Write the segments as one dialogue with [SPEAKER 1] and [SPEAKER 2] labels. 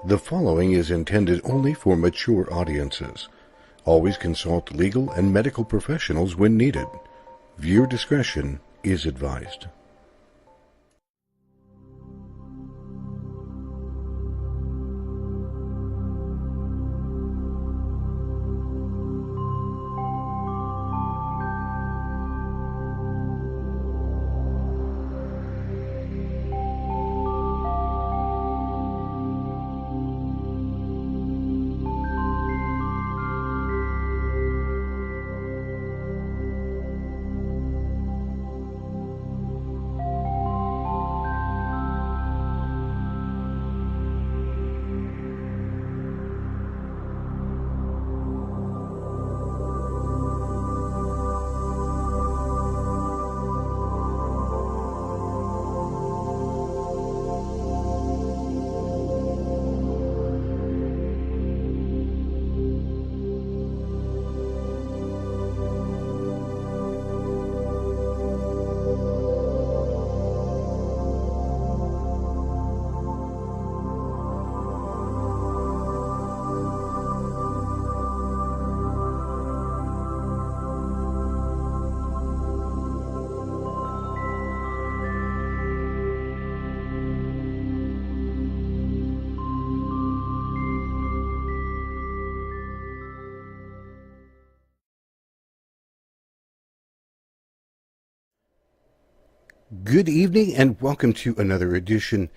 [SPEAKER 1] The following is intended only for mature audiences. Always consult legal and medical professionals when needed. Viewer discretion is advised. Good evening and welcome to another edition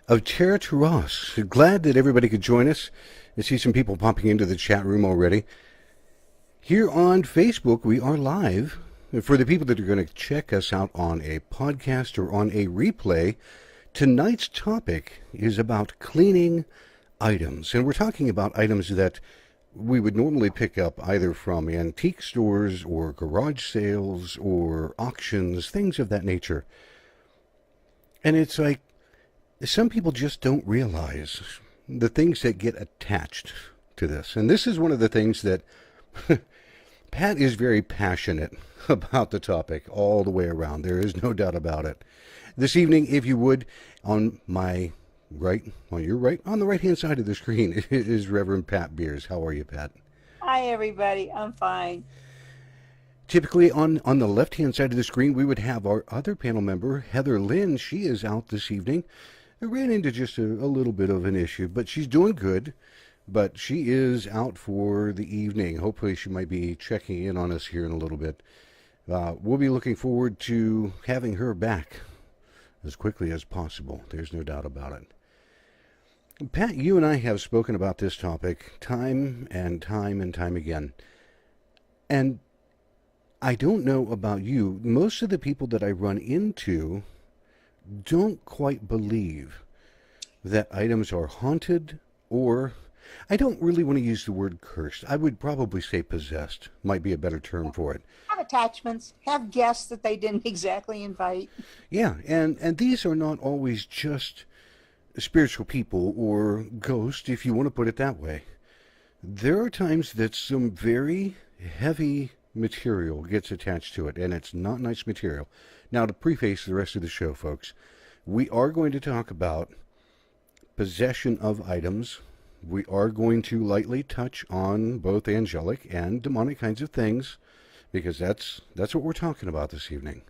[SPEAKER 1] of Terra Turas. Glad that everybody could join us. I see some people popping into the chat room already. Here on Facebook, we are live. For the people that are going to check us out on a podcast or on a replay, tonight's topic is about cleaning items. And we're talking about items that we would normally pick up either from antique stores or garage sales or auctions, things of that nature. And it's like, some people just don't realize the things that get attached to this. And this is one of the things that Pat is very passionate about the topic all the way around. There is no doubt about it. This evening, if you would, on my right, on your right, on the right-hand side of the screen is Reverend Pat Beers. How are you, Pat?
[SPEAKER 2] Hi, everybody. I'm fine.
[SPEAKER 1] Typically, on the left-hand side of the screen, we would have our other panel member, Heather Lynn. She is out this evening. I ran into just a little bit of an issue, but she's doing good. But she is out for the evening. Hopefully, she might be checking in on us here in a little bit. We'll be looking forward to having her back as quickly as possible. There's no doubt about it. Pat, you and I have spoken about this topic time and time and time again. And I don't know about you, most of the people that I run into don't quite believe that items are haunted, or I don't really want to use the word cursed. I would probably say possessed might be a better term for it.
[SPEAKER 2] Have attachments, have guests that they didn't exactly invite.
[SPEAKER 1] Yeah, and these are not always just spiritual people or ghosts, if you want to put it that way. There are times that some very heavy material gets attached to it, and it's not nice material. Now, to preface the rest of the show, folks, we are going to talk about possession of items. We are going to lightly touch on both angelic and demonic kinds of things, because that's what we're talking about this evening.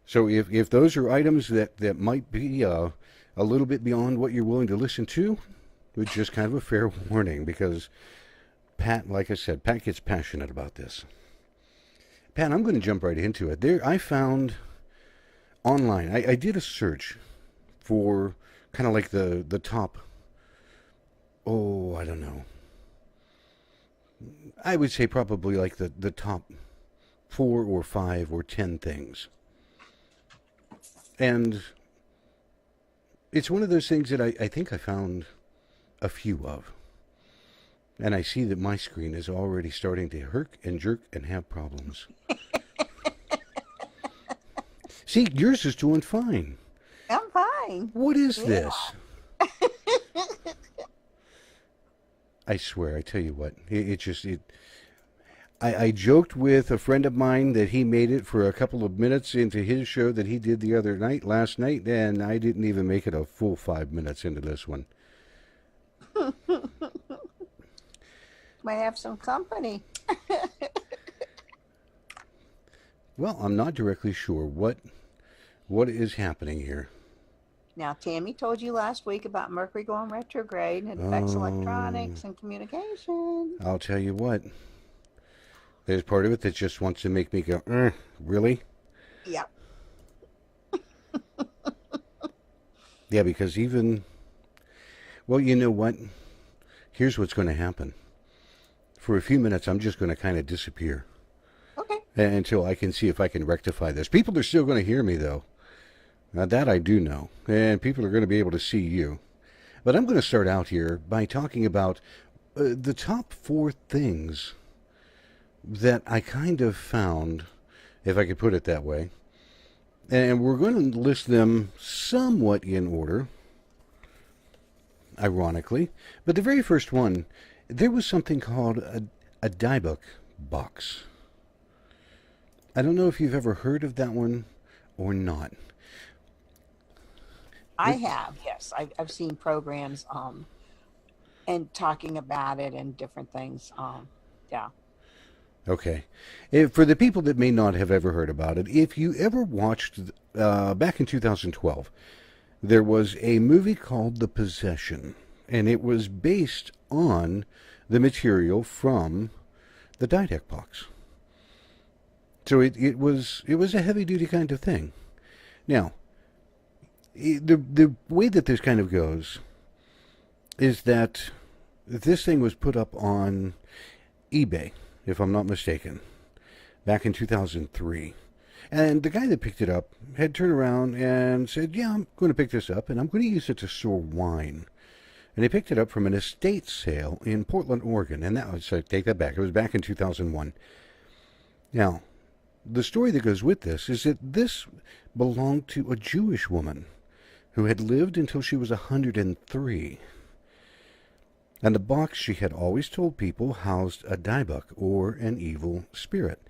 [SPEAKER 1] So if those are items that might be a little bit beyond what you're willing to listen to, it's just kind of a fair warning, because Pat, like I said, Pat gets passionate about this. Pat, I'm going to jump right into it. There, I found online, I did a search for kind of like the top, I don't know. I would say probably like the top 4 or 5 or 10 things. And it's one of those things that I think I found a few of. And I see that my screen is already starting to hurt and jerk and have problems. See, yours is doing fine.
[SPEAKER 2] I'm fine.
[SPEAKER 1] What is this? I swear, I tell you what, I joked with a friend of mine that he made it for a couple of minutes into his show that he did the last night, and I didn't even make it a full 5 minutes into this one.
[SPEAKER 2] might have some company.
[SPEAKER 1] Well, I'm not directly sure what is happening here.
[SPEAKER 2] Now, Tammy told you last week about Mercury going retrograde and it affects
[SPEAKER 1] Oh,
[SPEAKER 2] electronics and communication.
[SPEAKER 1] I'll tell you what. There's part of it that just wants to make me go, really?
[SPEAKER 2] Yep.
[SPEAKER 1] Yeah, because even, well, you know what? Here's what's going to happen. For a few minutes, I'm just going to kind of disappear
[SPEAKER 2] Okay.
[SPEAKER 1] until I can see if I can rectify this. People are still going to hear me, though. Now, that I do know. And people are going to be able to see you. But I'm going to start out here by talking about the top 4 things that I kind of found, if I could put it that way. And we're going to list them somewhat in order, ironically. But the very first one, there was something called a die book box. I don't know if you've ever heard of that one or not.
[SPEAKER 2] I have, yes. I've seen programs and talking about it and different things. Yeah.
[SPEAKER 1] Okay. For the people that may not have ever heard about it, if you ever watched, back in 2012, there was a movie called The Possession, and it was based on the material from the Dideck box. So it was a heavy duty kind of thing. Now, the way that this kind of goes is that this thing was put up on eBay, if I'm not mistaken, back in 2003. And the guy that picked it up had turned around and said, yeah, I'm going to pick this up, and I'm going to use it to store wine. And he picked it up from an estate sale in Portland, Oregon. And that was, so take that back, it was back in 2001. Now, the story that goes with this is that this belonged to a Jewish woman who had lived until she was 103. And the box, she had always told people, housed a diebuck, or an evil spirit,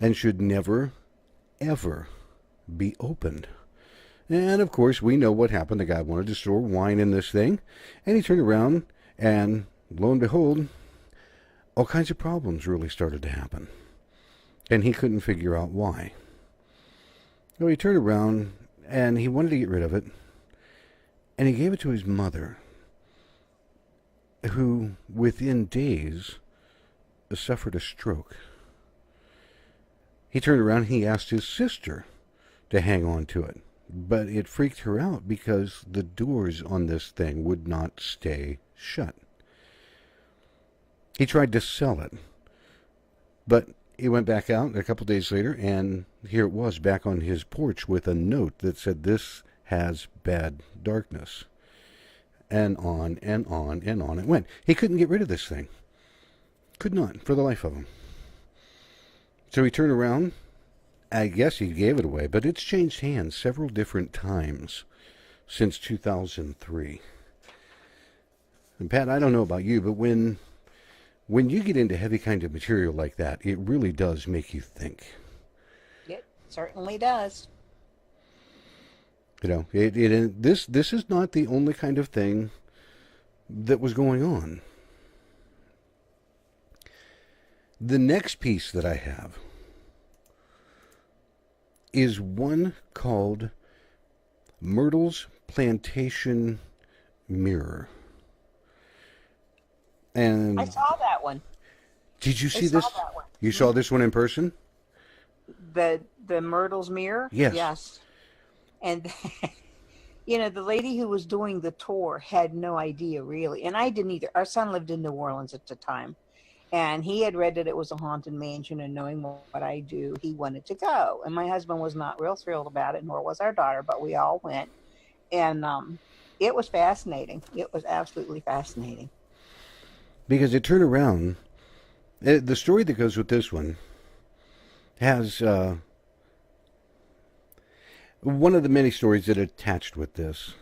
[SPEAKER 1] and should never, ever be opened. And, of course, we know what happened. The guy wanted to store wine in this thing, and he turned around, and, lo and behold, all kinds of problems really started to happen. And he couldn't figure out why. So he turned around, and he wanted to get rid of it, and he gave it to his mother, who, within days, suffered a stroke. He turned around and he asked his sister to hang on to it, but it freaked her out because the doors on this thing would not stay shut. He tried to sell it, but he went back out a couple days later, and here it was back on his porch with a note that said, "This has bad darkness." And on and on and on it went. He couldn't get rid of this thing. Could not, for the life of him. So he turned around. I guess he gave it away, but it's changed hands several different times since 2003. And Pat, I don't know about you, but when you get into heavy kind of material like that, it really does make you think.
[SPEAKER 2] It certainly does.
[SPEAKER 1] You know, this is not the only kind of thing that was going on. The next piece that I have is one called Myrtle's Plantation Mirror. And
[SPEAKER 2] I saw that one.
[SPEAKER 1] did you see this?
[SPEAKER 2] That one.
[SPEAKER 1] You saw this one in person?
[SPEAKER 2] The Myrtle's mirror?
[SPEAKER 1] Yes.
[SPEAKER 2] Yes. And the lady who was doing the tour had no idea really, and I didn't either. Our son lived in New Orleans at the time, and he had read that it was a haunted mansion, and knowing what I do, he wanted to go. And my husband was not real thrilled about it, nor was our daughter, but we all went. And it was fascinating. It was absolutely fascinating.
[SPEAKER 1] Because it turned around. The story that goes with this one has one of the many stories that are attached with this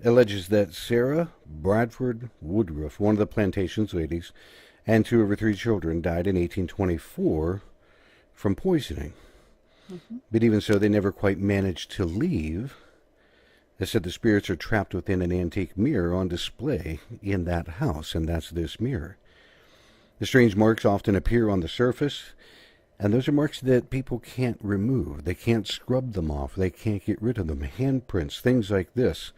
[SPEAKER 1] alleges that Sarah Bradford Woodruff, one of the plantation's ladies, and 2 of her 3 children died in 1824 from poisoning. Mm-hmm. But even so, they never quite managed to leave. They said the spirits are trapped within an antique mirror on display in that house, and that's this mirror. The strange marks often appear on the surface, and those are marks that people can't remove. They can't scrub them off. They can't get rid of them. Handprints, things like this,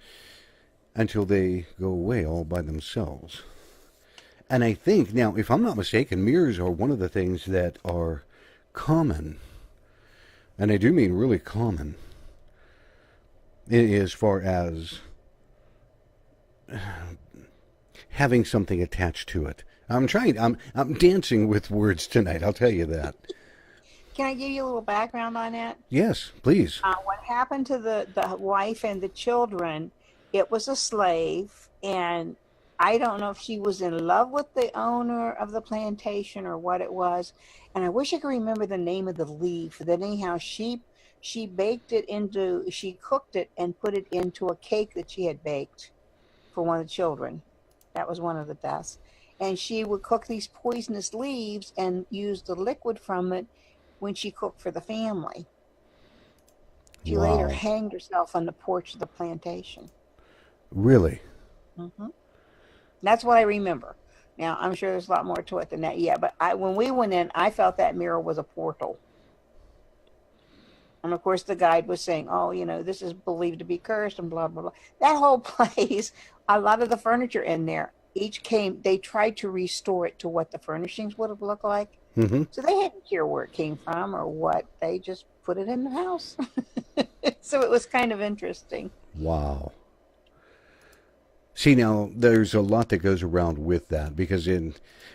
[SPEAKER 1] until they go away all by themselves. And I think, now, if I'm not mistaken, mirrors are one of the things that are common, and I do mean really common, as far as having something attached to it. I'm dancing with words tonight, I'll tell you that.
[SPEAKER 2] Can I give you a little background on that?
[SPEAKER 1] Yes, please.
[SPEAKER 2] What happened to the wife and the children, it was a slave, and I don't know if she was in love with the owner of the plantation or what it was. And I wish I could remember the name of the leaf. That anyhow, she she cooked it and put it into a cake that she had baked for one of the children. That was one of the deaths. And she would cook these poisonous leaves and use the liquid from it when she cooked for the family. She later
[SPEAKER 1] Wow.
[SPEAKER 2] hanged herself on the porch of the plantation.
[SPEAKER 1] Really?
[SPEAKER 2] Hmm. That's what I remember. Now, I'm sure there's a lot more to it than that. Yeah, but when we went in, I felt that mirror was a portal. And of course, the guide was saying, oh, this is believed to be cursed and blah, blah, blah. That whole place, a lot of the furniture in there, they tried to restore it to what the furnishings would have looked like.
[SPEAKER 1] Mm-hmm.
[SPEAKER 2] So they hadn't care where it came from or what. They just put it in the house. So it was kind of interesting.
[SPEAKER 1] Wow. See, now, there's a lot that goes around with that, because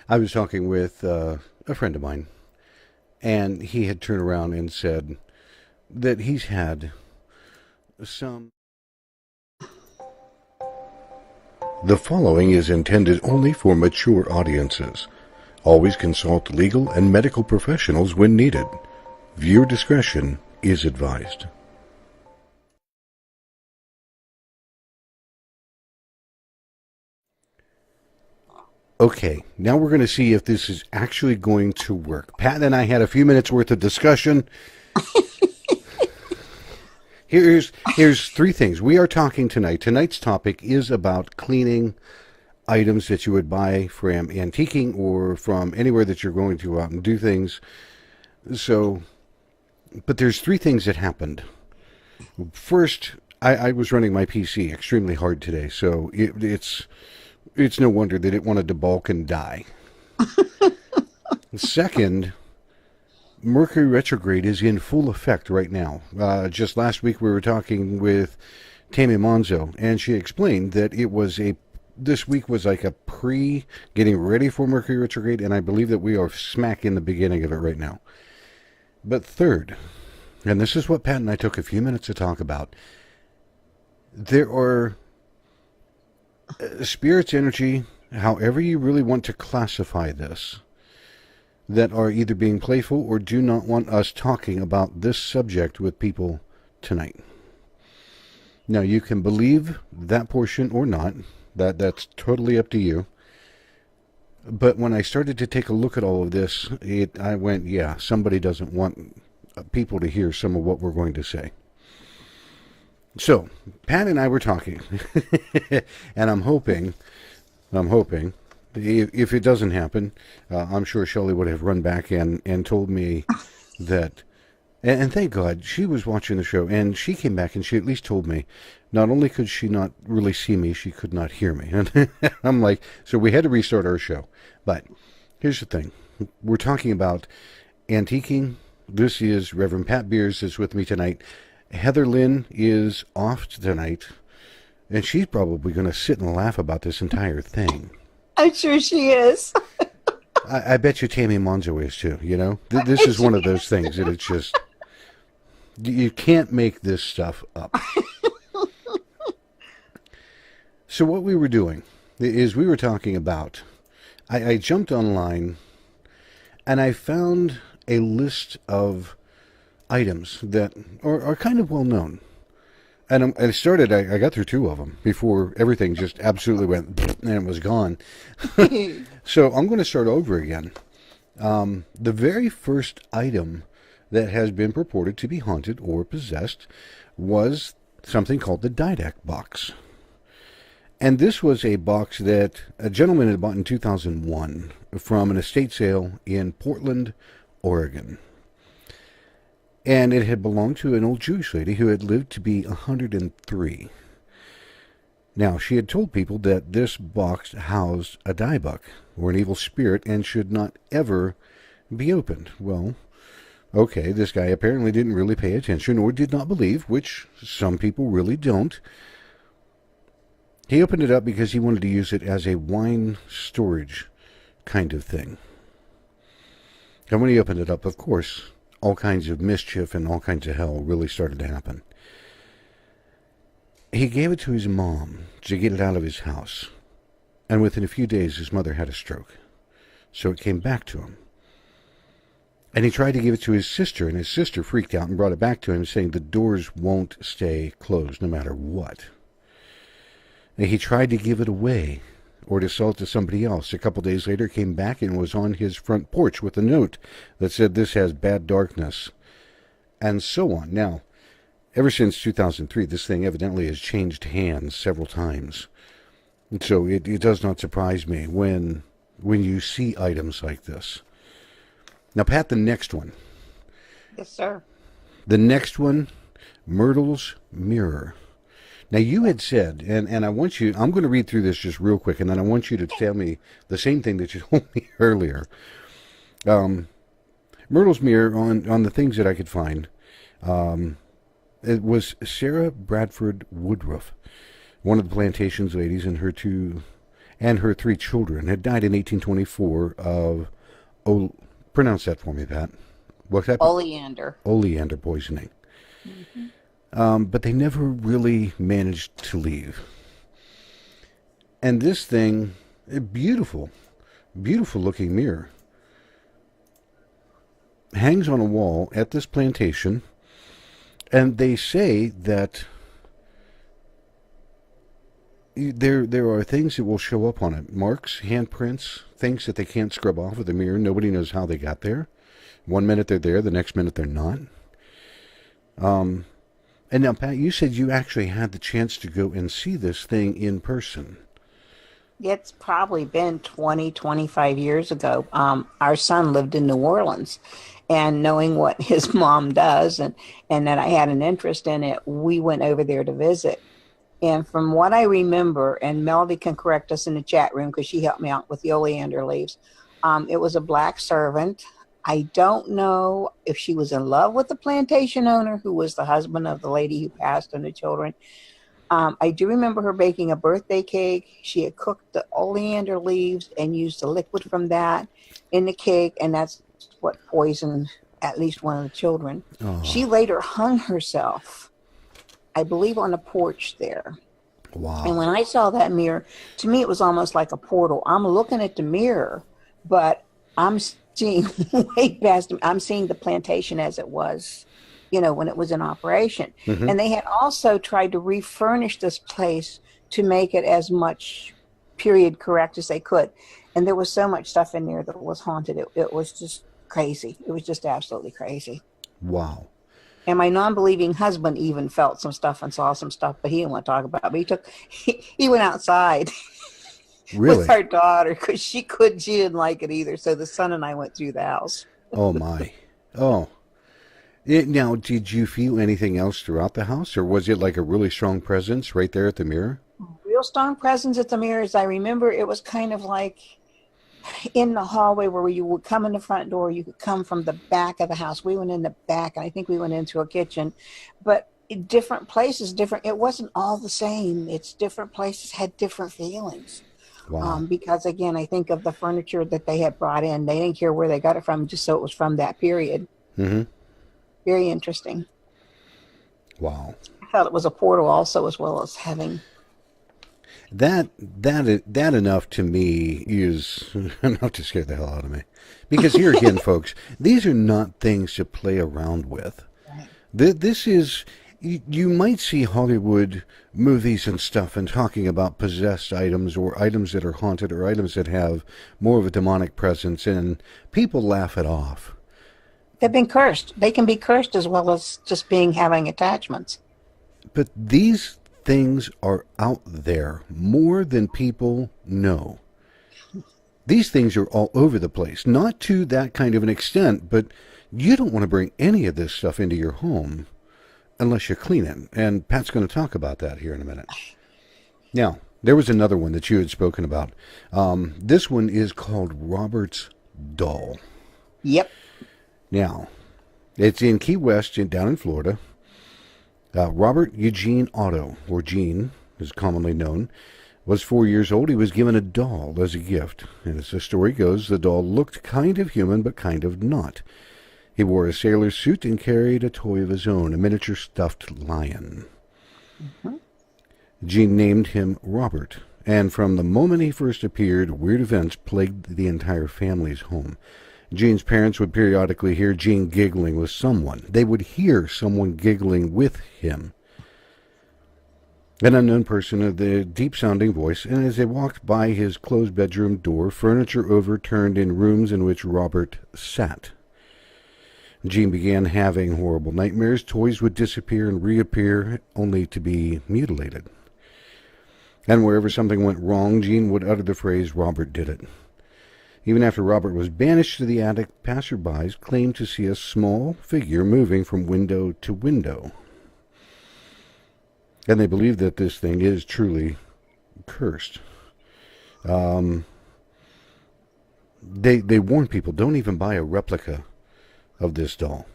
[SPEAKER 1] I was talking with a friend of mine, and he had turned around and said that he's had some... The following is intended only for mature audiences. Always consult legal and medical professionals when needed. Viewer discretion is advised. Okay, now we're going to see if this is actually going to work. Pat and I had a few minutes worth of discussion. Here's three things. We are talking tonight. Tonight's topic is about cleaning items that you would buy from antiquing or from anywhere that you're going to out and do things. So, but there's three things that happened. First, I was running my PC extremely hard today, so it's no wonder that it wanted to balk and die. Second, Mercury retrograde is in full effect right now. Just last week we were talking with Tammy Monzo, and she explained that this week was like a getting ready for Mercury retrograde, and I believe that we are smack in the beginning of it right now. But third, and this is what Pat and I took a few minutes to talk about, there are spirit's energy, however you really want to classify this, that are either being playful or do not want us talking about this subject with people tonight. Now, you can believe that portion or not. That's totally up to you. But when I started to take a look at all of this, I went, yeah, somebody doesn't want people to hear some of what we're going to say. So, Pat and I were talking, and I'm hoping, if it doesn't happen, I'm sure Shelley would have run back and told me that, and thank God, she was watching the show, and she came back and she at least told me, not only could she not really see me, she could not hear me. And I'm like, so we had to restart our show. But here's the thing. We're talking about antiquing. This is Reverend Pat Beers is with me tonight. Heather Lynn is off tonight, and she's probably going to sit and laugh about this entire thing.
[SPEAKER 2] I'm sure she is.
[SPEAKER 1] I bet you Tammy Monzo is too, This is one of those things that it's just, you can't make this stuff up. So what we were doing is we were talking about, I jumped online and I found a list of items that are kind of well known. And I got through two of them before everything just absolutely went and it was gone. So I'm going to start over again. The very first item that has been purported to be haunted or possessed was something called the Didac box. And this was a box that a gentleman had bought in 2001 from an estate sale in Portland, Oregon. And it had belonged to an old Jewish lady who had lived to be 103. Now, she had told people that this box housed a diebuck, or an evil spirit, and should not ever be opened. Well, okay, this guy apparently didn't really pay attention or did not believe, which some people really don't. He opened it up because he wanted to use it as a wine storage kind of thing. And when he opened it up, of course, all kinds of mischief and all kinds of hell really started to happen. He gave it to his mom to get it out of his house. And within a few days, his mother had a stroke. So it came back to him. And he tried to give it to his sister, and his sister freaked out and brought it back to him, saying the doors won't stay closed no matter what. And he tried to give it away or to sell it to somebody else. A couple days later, came back and was on his front porch with a note that said, "This has bad darkness," and so on. Now, ever since 2003, this thing evidently has changed hands several times. And so it does not surprise me when you see items like this. Now, Pat, the next one.
[SPEAKER 2] Yes, sir.
[SPEAKER 1] The next one, Myrtle's Mirror. Now, you had said, and I want you, I'm going to read through this just real quick, and then I want you to tell me the same thing that you told me earlier. Myrtle's Mirror, on the things that I could find, it was Sarah Bradford Woodruff, one of the plantation's ladies, and her three children, had died in 1824 of, pronounce that for me, Pat. What's that?
[SPEAKER 2] Oleander.
[SPEAKER 1] Oleander poisoning. Mm-hmm. But they never really managed to leave. And this thing, a beautiful, beautiful looking mirror, hangs on a wall at this plantation. And they say that there are things that will show up on it. Marks, handprints, things that they can't scrub off of the mirror. Nobody knows how they got there. One minute they're there, the next minute they're not. And now, Pat, you said you actually had the chance to go and see this thing in person.
[SPEAKER 2] It's probably been 20, 25 years ago. Our son lived in New Orleans, and knowing what his mom does and that I had an interest in it, we went over there to visit. And from what I remember, and Melody can correct us in the chat room because she helped me out with the oleander leaves, it was a black servant. I don't know if she was in love with the plantation owner, who was the husband of the lady who passed and the children. I do remember her baking a birthday cake. She had cooked the oleander leaves and used the liquid from that in the cake, and that's what poisoned at least one of the children. Oh. She later hung herself, I believe, on a porch there.
[SPEAKER 1] Wow.
[SPEAKER 2] And when I saw that mirror, to me it was almost like a portal. I'm looking at the mirror, but I'm seeing way past them. I'm seeing the plantation as it was, when it was in operation. Mm-hmm. And they had also tried to refurnish this place to make it as much period correct as they could. And there was so much stuff in there that was haunted. It was just crazy. It was just absolutely crazy.
[SPEAKER 1] Wow.
[SPEAKER 2] And my non-believing husband even felt some stuff and saw some stuff, but he didn't want to talk about it. But he went outside.
[SPEAKER 1] Really?
[SPEAKER 2] With our daughter, because she didn't like it either. So the son and I went through the house.
[SPEAKER 1] Oh, my. Oh. Now, did you feel anything else throughout the house, or was it like a really strong presence right there at the mirror?
[SPEAKER 2] Real strong presence at the mirror. As I remember, it was kind of like in the hallway where you would come in the front door. You could come from the back of the house. We went in the back, and I think we went into a kitchen. But different places, it wasn't all the same. It's different places had different feelings.
[SPEAKER 1] Wow.
[SPEAKER 2] Because, again, I think of the furniture that they had brought in. They didn't care where they got it from, just so it was from that period.
[SPEAKER 1] Mm-hmm.
[SPEAKER 2] Very interesting.
[SPEAKER 1] Wow.
[SPEAKER 2] I felt it was a portal also, as well as having...
[SPEAKER 1] That enough to me is enough to scare the hell out of me. Because here again, folks, these are not things to play around with. Right. This is... You might see Hollywood movies and stuff and talking about possessed items or items that are haunted or items that have more of a demonic presence, and people laugh it off.
[SPEAKER 2] They've been cursed. They can be cursed as well as just having attachments.
[SPEAKER 1] But these things are out there more than people know. These things are all over the place, not to that kind of an extent, but you don't want to bring any of this stuff into your home unless you clean it. And Pat's going to talk about that here in a minute. Now, there was another one that you had spoken about. This one is called Robert's Doll.
[SPEAKER 2] Yep.
[SPEAKER 1] Now, it's in Key West, down in Florida. Robert Eugene Otto, or Gene, as commonly known, was 4 years old. He was given a doll as a gift. And as the story goes, the doll looked kind of human, but kind of not. He wore a sailor suit and carried a toy of his own, a miniature stuffed lion. Mm-hmm. Gene named him Robert, and from the moment he first appeared, weird events plagued the entire family's home. Gene's parents would periodically hear Gene giggling with someone. They would hear someone giggling with him. An unknown person with a deep-sounding voice, and as they walked by his closed bedroom door, furniture overturned in rooms in which Robert sat. Gene began having horrible nightmares. Toys would disappear and reappear, only to be mutilated. And wherever something went wrong, Gene would utter the phrase, "Robert did it." Even after Robert was banished to the attic, passerbys claimed to see a small figure moving from window to window. And they believe that this thing is truly cursed. They warn people, don't even buy a replica of this doll.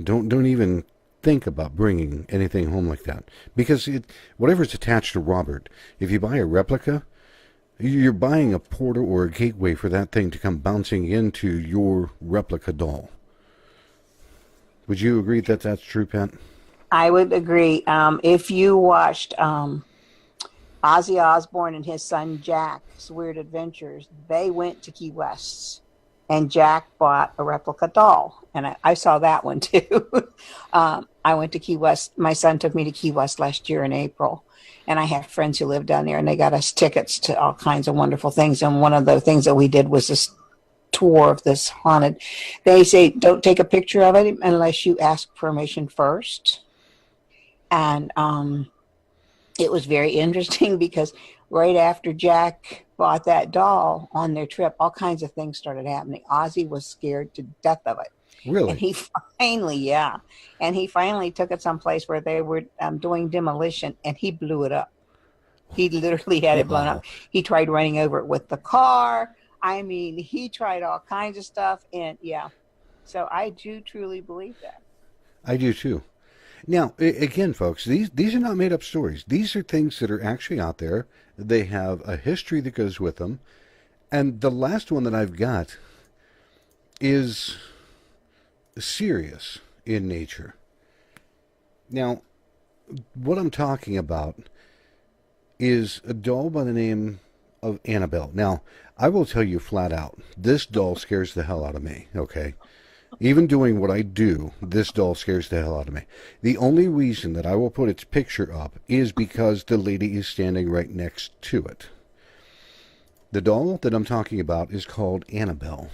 [SPEAKER 1] Don't even think about bringing anything home like that. Because whatever's attached to Robert, if you buy a replica, you're buying a portal or a gateway for that thing to come bouncing into your replica doll. Would you agree that that's true, Pat?
[SPEAKER 2] I would agree. If you watched Ozzy Osbourne and his son Jack's Weird Adventures, they went to Key West, and Jack bought a replica doll, and I saw that one too. I went to Key West. My son took me to Key West last year in April, and I have friends who live down there, and they got us tickets to all kinds of wonderful things. And one of the things that we did was this tour of this haunted. They say don't take a picture of it unless you ask permission first. And it was very interesting because right after Jack bought that doll on their trip, all kinds of things started happening. Ozzy was scared to death of it.
[SPEAKER 1] Really?
[SPEAKER 2] And he finally took it someplace where they were doing demolition, and he blew it up. He literally had it blown up. He tried running over it with the car. I mean, he tried all kinds of stuff, and yeah. So I do truly believe that.
[SPEAKER 1] I do too. Now, again, folks, these are not made-up stories. These are things that are actually out there. They have a history that goes with them. And the last one that I've got is serious in nature. Now, what I'm talking about is a doll by the name of Annabelle. Now, I will tell you flat out, this doll scares the hell out of me, okay? Even doing what I do, this doll scares the hell out of me. The only reason that I will put its picture up is because the lady is standing right next to it. The doll that I'm talking about is called Annabelle.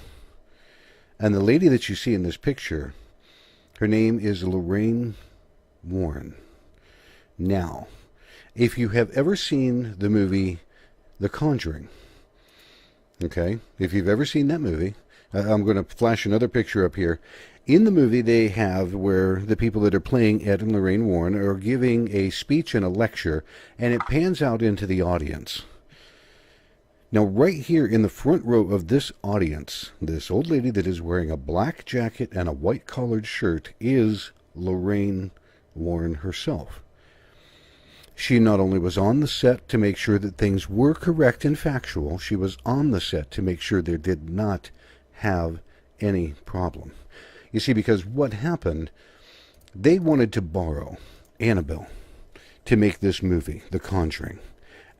[SPEAKER 1] And the lady that you see in this picture, her name is Lorraine Warren. Now, if you have ever seen the movie The Conjuring, okay, if you've ever seen that movie, I'm going to flash another picture up here. In the movie, they have where the people that are playing Ed and Lorraine Warren are giving a speech and a lecture, and it pans out into the audience. Now, right here in the front row of this audience, this old lady that is wearing a black jacket and a white collared shirt is Lorraine Warren herself. She not only was on the set to make sure that things were correct and factual, she was on the set to make sure there did not have any problem. You see, because what happened, they wanted to borrow Annabelle to make this movie, The Conjuring.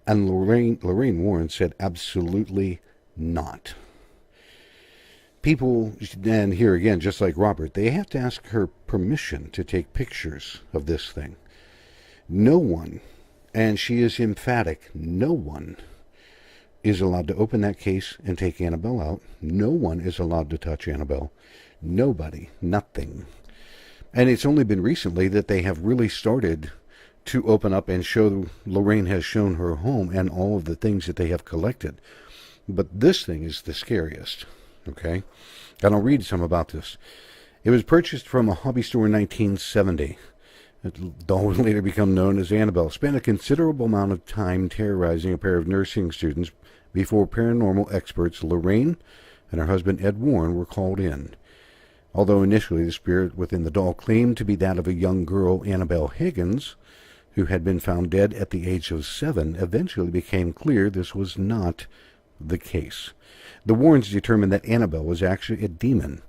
[SPEAKER 1] And Lorraine Warren said absolutely not. People, and here again, just like Robert, they have to ask her permission to take pictures of this thing. No one, and she is emphatic, no one is allowed to open that case and take Annabelle out. No one is allowed to touch Annabelle. Nobody. Nothing. And it's only been recently that they have really started to open up and show. Lorraine has shown her home and all of the things that they have collected. But this thing is the scariest. Okay? And I'll read some about this. It was purchased from a hobby store in 1970. The doll would later become known as Annabelle. Spent a considerable amount of time terrorizing a pair of nursing students before paranormal experts Lorraine and her husband Ed Warren were called in. Although initially the spirit within the doll claimed to be that of a young girl, Annabelle Higgins, who had been found dead at the age of 7, eventually became clear this was not the case. The Warrens determined that Annabelle was actually a demon,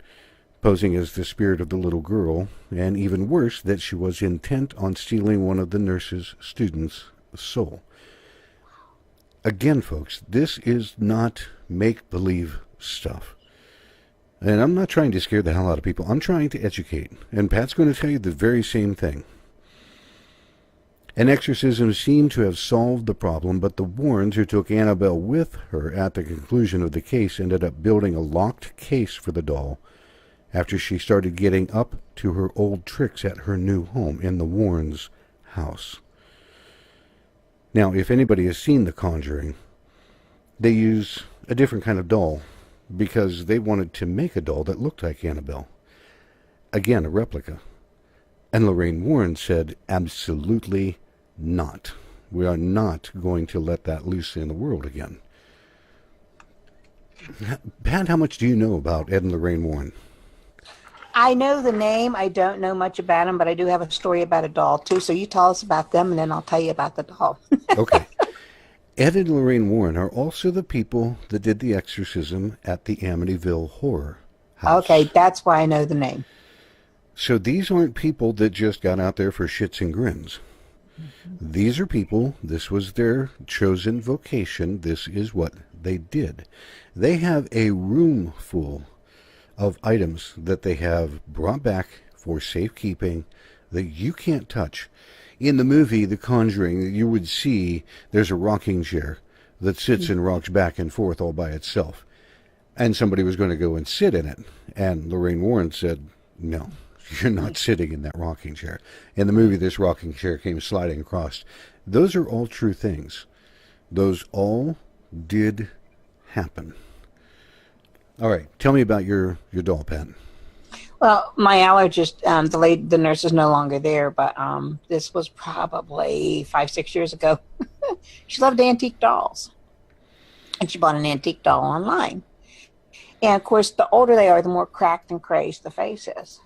[SPEAKER 1] posing as the spirit of the little girl, and even worse, that she was intent on stealing one of the nurse's students' soul. Again, folks, this is not make-believe stuff. And I'm not trying to scare the hell out of people. I'm trying to educate. And Pat's going to tell you the very same thing. An exorcism seemed to have solved the problem, but the Warrens, who took Annabelle with her at the conclusion of the case, ended up building a locked case for the doll after she started getting up to her old tricks at her new home in the Warrens' house. Now, if anybody has seen The Conjuring, they use a different kind of doll because they wanted to make a doll that looked like Annabelle. Again, a replica. And Lorraine Warren said, absolutely not. We are not going to let that loose in the world again. Pat, how much do you know about Ed and Lorraine Warren?
[SPEAKER 2] I know the name. I don't know much about them, but I do have a story about a doll, too. So you tell us about them, and then I'll tell you about the doll.
[SPEAKER 1] Okay. Ed and Lorraine Warren are also the people that did the exorcism at the Amityville Horror House.
[SPEAKER 2] Okay, that's why I know the name.
[SPEAKER 1] So these aren't people that just got out there for shits and grins. Mm-hmm. These are people, this was their chosen vocation. This is what they did. They have a room full of items that they have brought back for safekeeping that you can't touch. In the movie The Conjuring, you would see there's a rocking chair that sits and rocks back and forth all by itself. And somebody was going to go and sit in it. And Lorraine Warren said, no, you're not sitting in that rocking chair. In the movie, this rocking chair came sliding across. Those are all true things. Those all did happen. All right, tell me about your doll, Pat.
[SPEAKER 2] Well, my allergist, the nurse is no longer there, but this was probably 5-6 years ago. She loved antique dolls, and she bought an antique doll online. And of course, the older they are, the more cracked and crazed the face is.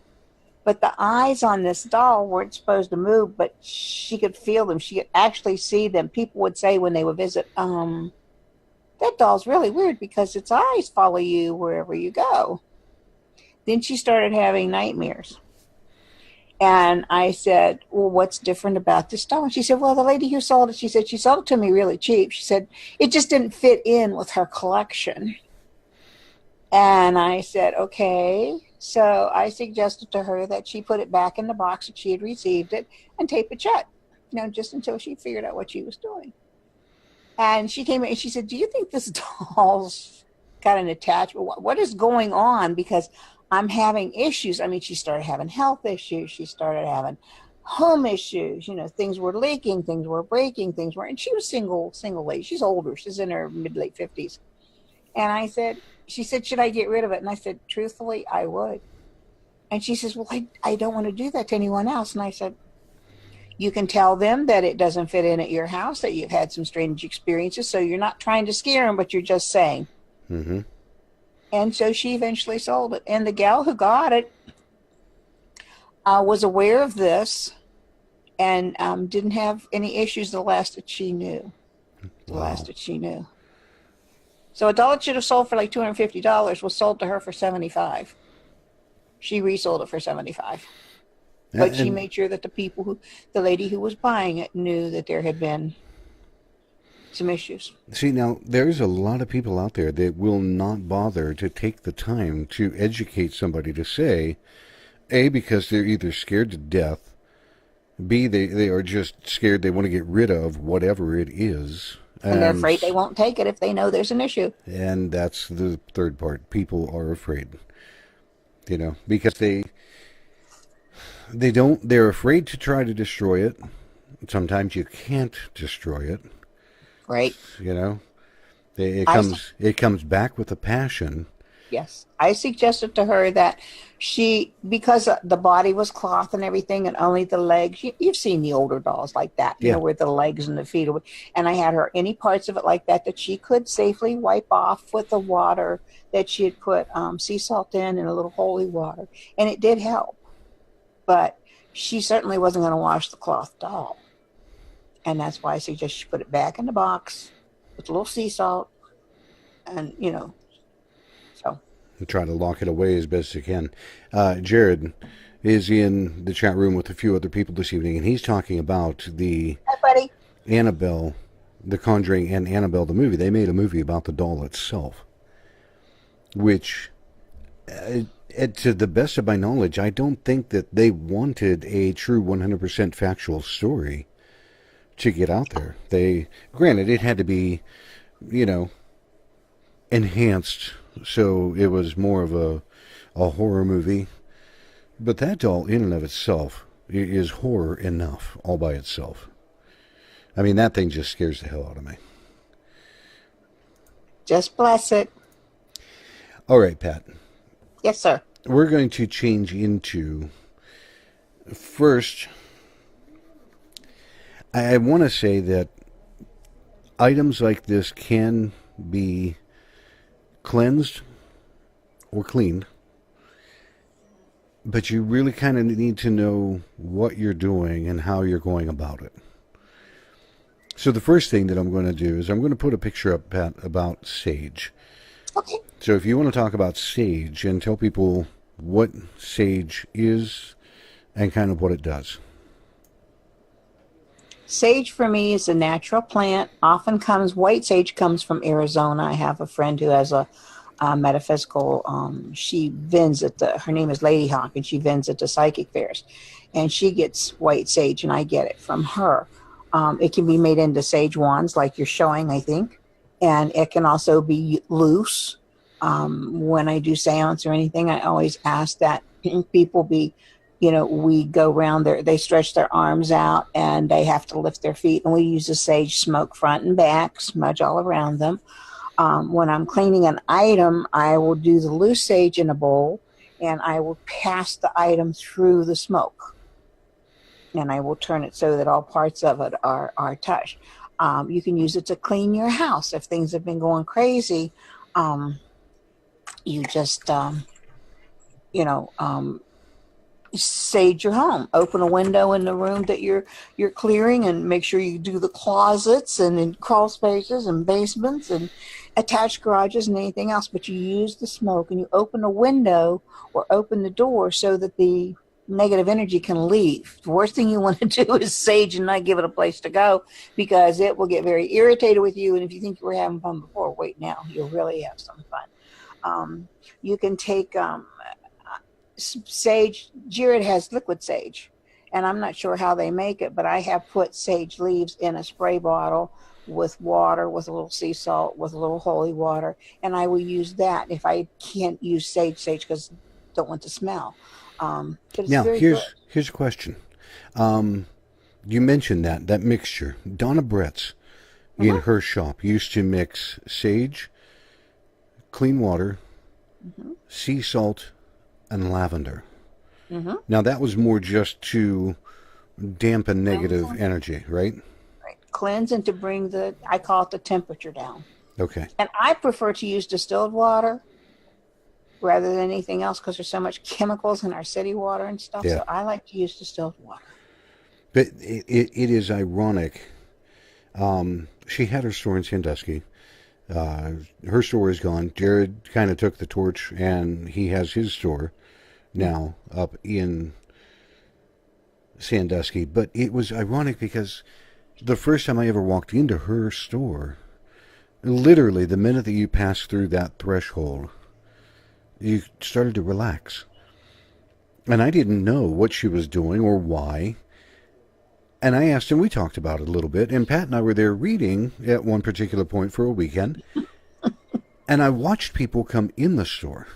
[SPEAKER 2] But the eyes on this doll weren't supposed to move, but she could feel them. She could actually see them. People would say when they would visit, that doll's really weird because its eyes follow you wherever you go. Then she started having nightmares. And I said, well, what's different about this doll? And she said, well, the lady who sold it, she said, she sold it to me really cheap. She said, it just didn't fit in with her collection. And I said, okay. So I suggested to her that she put it back in the box that she had received it and tape it shut, just until she figured out what she was doing. And she came in and she said, do you think this doll's got an attachment? What is going on? Because I'm having issues. I mean, she started having health issues. She started having home issues. Things were leaking, things were breaking, and she was single lady. She's older. She's in her mid-late 50s. And she said, should I get rid of it? And I said, truthfully, I would. And she says, well, I don't want to do that to anyone else. And I said, you can tell them that it doesn't fit in at your house, that you've had some strange experiences. So you're not trying to scare them, but you're just saying. Mm-hmm. And so she eventually sold it. And the gal who got it was aware of this and didn't have any issues the last that she knew. So a doll that should have sold for like $250 was sold to her for $75. She resold it for $75. But she made sure that the lady who was buying it knew that there had been some issues.
[SPEAKER 1] See, now, there's a lot of people out there that will not bother to take the time to educate somebody to say, A, because they're either scared to death, B, they are just scared they want to get rid of whatever it is.
[SPEAKER 2] And they're afraid they won't take it if they know there's an issue.
[SPEAKER 1] And that's the third part. People are afraid, because they're afraid to try to destroy it. Sometimes you can't destroy it.
[SPEAKER 2] Right.
[SPEAKER 1] You know, it
[SPEAKER 2] I
[SPEAKER 1] comes back with a passion.
[SPEAKER 2] Yes, I suggested to her that because the body was cloth and everything, and only the legs. You've seen the older dolls like that,
[SPEAKER 1] Yeah.
[SPEAKER 2] where the legs and the feet are. And I had her any parts of it like that she could safely wipe off with the water that she had put sea salt in and a little holy water, and it did help. But she certainly wasn't going to wash the cloth doll, and that's why I suggest she put it back in the box with a little sea salt, and so.
[SPEAKER 1] And try to lock it away as best you can. Jared is in the chat room with a few other people this evening, and he's talking about the
[SPEAKER 2] Hi, buddy.
[SPEAKER 1] Annabelle, The Conjuring, and Annabelle the movie. They made a movie about the doll itself, which, to the best of my knowledge, I don't think that they wanted a true 100% factual story to get out there. Granted, it had to be, enhanced, so it was more of a horror movie. But that doll, in and of itself, is horror enough, all by itself. I mean, that thing just scares the hell out of me.
[SPEAKER 2] Just bless it.
[SPEAKER 1] All right, Pat.
[SPEAKER 2] Yes, sir.
[SPEAKER 1] We're going to change into... First, I want to say that items like this can be cleansed or cleaned, but you really kind of need to know what you're doing and how you're going about it. So the first thing that I'm going to do is I'm going to put a picture up, Pat, about sage.
[SPEAKER 2] Okay.
[SPEAKER 1] So if you want to talk about sage and tell people what sage is and kind of what it does.
[SPEAKER 2] Sage for me is a natural plant. White sage comes from Arizona. I have a friend who has a metaphysical, she vends at her name is Lady Hawk, and she vends at the psychic fairs. And she gets white sage, and I get it from her. It can be made into sage wands like you're showing, I think. And it can also be loose. When I do seance or anything, I always ask that people we go around there, they stretch their arms out and they have to lift their feet. And we use the sage smoke front and back, smudge all around them. When I'm cleaning an item, I will do the loose sage in a bowl and I will pass the item through the smoke. And I will turn it so that all parts of it are touched. You can use it to clean your house. If things have been going crazy, you just, sage your home. Open a window in the room that you're clearing, and make sure you do the closets and in crawl spaces and basements and attached garages and anything else. But you use the smoke and you open a window or open the door so that the negative energy can leave. The worst thing you want to do is sage and not give it a place to go, because it will get very irritated with you. And if you think you were having fun before, wait now, you'll really have some fun. You can take sage. Jared has liquid sage, and I'm not sure how they make it, but I have put sage leaves in a spray bottle with water, with a little sea salt, with a little holy water, and I will use that if I can't use sage because I don't want the smell. But it's
[SPEAKER 1] Now,
[SPEAKER 2] very
[SPEAKER 1] here's a question. You mentioned that mixture. Donna Brett's in her shop used to mix sage, clean water, sea salt, and lavender. Now, that was more just to dampen negative energy, right?
[SPEAKER 2] Right. Cleanse and to bring I call it the temperature down.
[SPEAKER 1] Okay.
[SPEAKER 2] And I prefer to use distilled water rather than anything else, because there's so much chemicals in our city water and stuff.
[SPEAKER 1] Yeah.
[SPEAKER 2] So I like to use distilled water.
[SPEAKER 1] But it is ironic. She had her store in Sandusky. Her store is gone. Jared kind of took the torch, and he has his store now up in Sandusky. But it was ironic because the first time I ever walked into her store, literally the minute that you passed through that threshold, you started to relax. And I didn't know what she was doing or why. And I asked him, we talked about it a little bit, and Pat and I were there reading at one particular point for a weekend. And I watched people come in the store.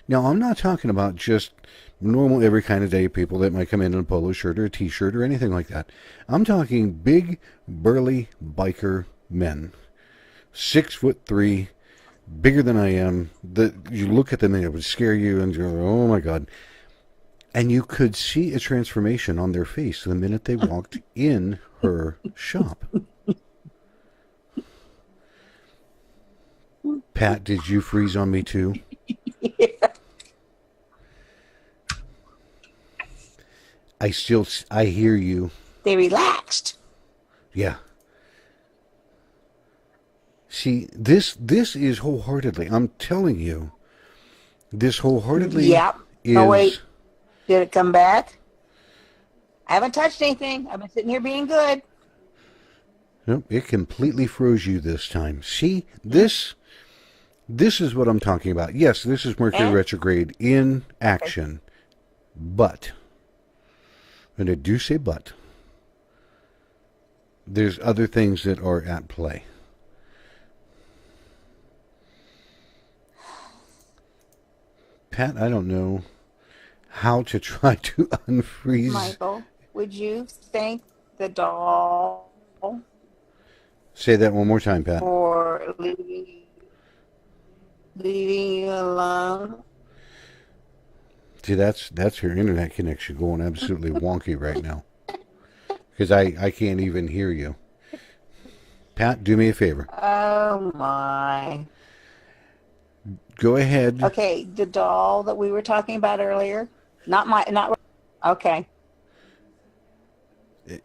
[SPEAKER 1] Now, I'm not talking about just normal every kind of day people that might come in a polo shirt or a t-shirt or anything like that. I'm talking big, burly biker men, 6'3", bigger than I am. That you look at them and it would scare you, and you're like, oh my god. And you could see a transformation on their face the minute they walked in her shop. Pat, did you freeze on me too?
[SPEAKER 2] Yeah.
[SPEAKER 1] I hear you.
[SPEAKER 2] They relaxed.
[SPEAKER 1] Yeah. See, this is wholeheartedly, I'm telling you, this wholeheartedly
[SPEAKER 2] Yep.
[SPEAKER 1] is...
[SPEAKER 2] Oh, wait. Did it come back? I haven't touched anything. I've been sitting here being good.
[SPEAKER 1] Nope, it completely froze you this time. See, this is what I'm talking about. Yes, this is Mercury retrograde in action, but, and I do say but, there's other things that are at play. Pat, I don't know how to try to unfreeze.
[SPEAKER 2] Michael, would you thank the doll
[SPEAKER 1] Say that one more time, Pat.
[SPEAKER 2] for leaving you alone?
[SPEAKER 1] See, that's her internet connection going absolutely wonky right now. Because I can't even hear you. Pat, do me a favor.
[SPEAKER 2] Oh my.
[SPEAKER 1] Go ahead.
[SPEAKER 2] Okay, the doll that we were talking about earlier. Not okay.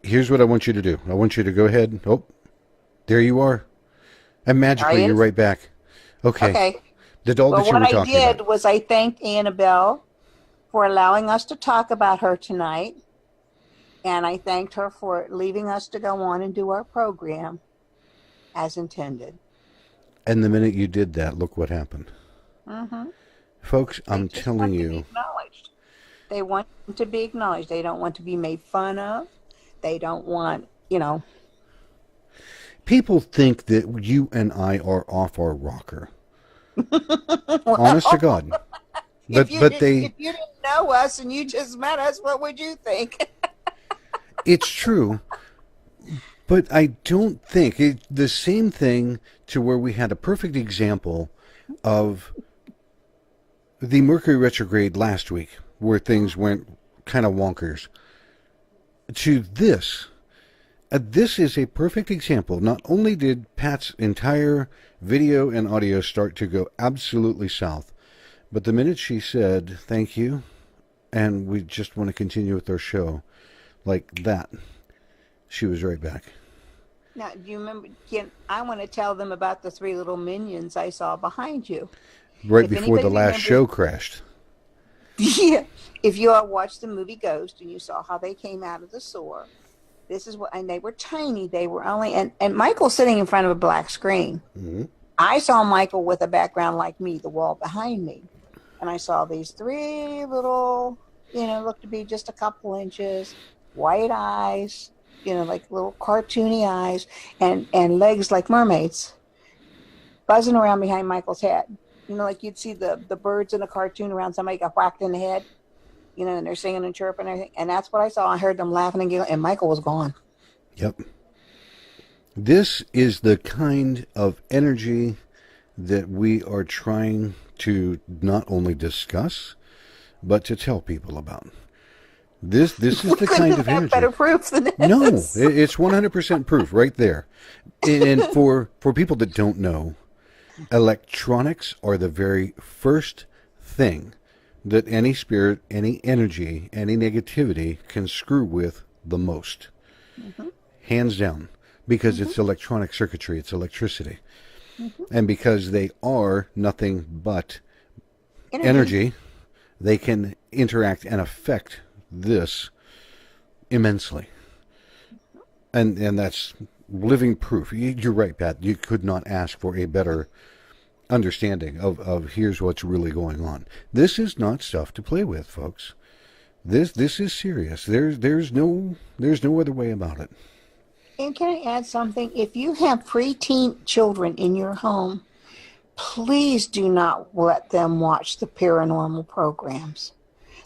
[SPEAKER 1] Here's what I want you to do. I want you to go ahead. Oh, there you are. And magically, you're right back. Okay.
[SPEAKER 2] Okay.
[SPEAKER 1] The doll that you were talking about.
[SPEAKER 2] What I did was I thanked Annabelle for allowing us to talk about her tonight. And I thanked her for leaving us to go on and do our program as intended.
[SPEAKER 1] And the minute you did that, look what happened.
[SPEAKER 2] Mm-hmm.
[SPEAKER 1] Folks, I'm telling you.
[SPEAKER 2] They want to be acknowledged. They don't want to be made fun of. They don't want,
[SPEAKER 1] People think that you and I are off our rocker. Honest to God.
[SPEAKER 2] If you didn't know us and you just met us, what would you think?
[SPEAKER 1] It's true. But I don't think the same thing to where we had a perfect example of the Mercury retrograde last week, where things went kind of wonkers, to this. This is a perfect example. Not only did Pat's entire video and audio start to go absolutely south, but the minute she said, thank you, and we just want to continue with our show, like that, she was right back.
[SPEAKER 2] Now, do you remember, I want to tell them about the three little minions I saw behind you.
[SPEAKER 1] Right before the last show crashed.
[SPEAKER 2] Yeah. If you all watched the movie Ghost and you saw how they came out of the sewer, this is what, and they were tiny. They were only, and Michael's sitting in front of a black screen.
[SPEAKER 1] Mm-hmm.
[SPEAKER 2] I saw Michael with a background like me, the wall behind me. And I saw these three little, looked to be just a couple inches, white eyes, like little cartoony eyes, and legs like mermaids, buzzing around behind Michael's head. Like you'd see the birds in a cartoon around somebody got whacked in the head, and they're singing and chirping and everything. And that's what I saw. I heard them laughing and giggling, and Michael was gone.
[SPEAKER 1] Yep. This is the kind of energy that we are trying to not only discuss, but to tell people about. This is the kind of energy.
[SPEAKER 2] Better proof than this.
[SPEAKER 1] No, it's 100% proof right there. And for people that don't know, electronics are the very first thing that any spirit, any energy, any negativity can screw with the most. Mm-hmm. Hands down. Because it's electronic circuitry, it's electricity. Mm-hmm. And because they are nothing but energy, they can interact and affect this immensely. And that's living proof. You're right, Pat. You could not ask for a better understanding of here's what's really going on. This is not stuff to play with, folks. This is serious. There's no other way about it.
[SPEAKER 2] And can I add something? If you have preteen children in your home, please do not let them watch the paranormal programs.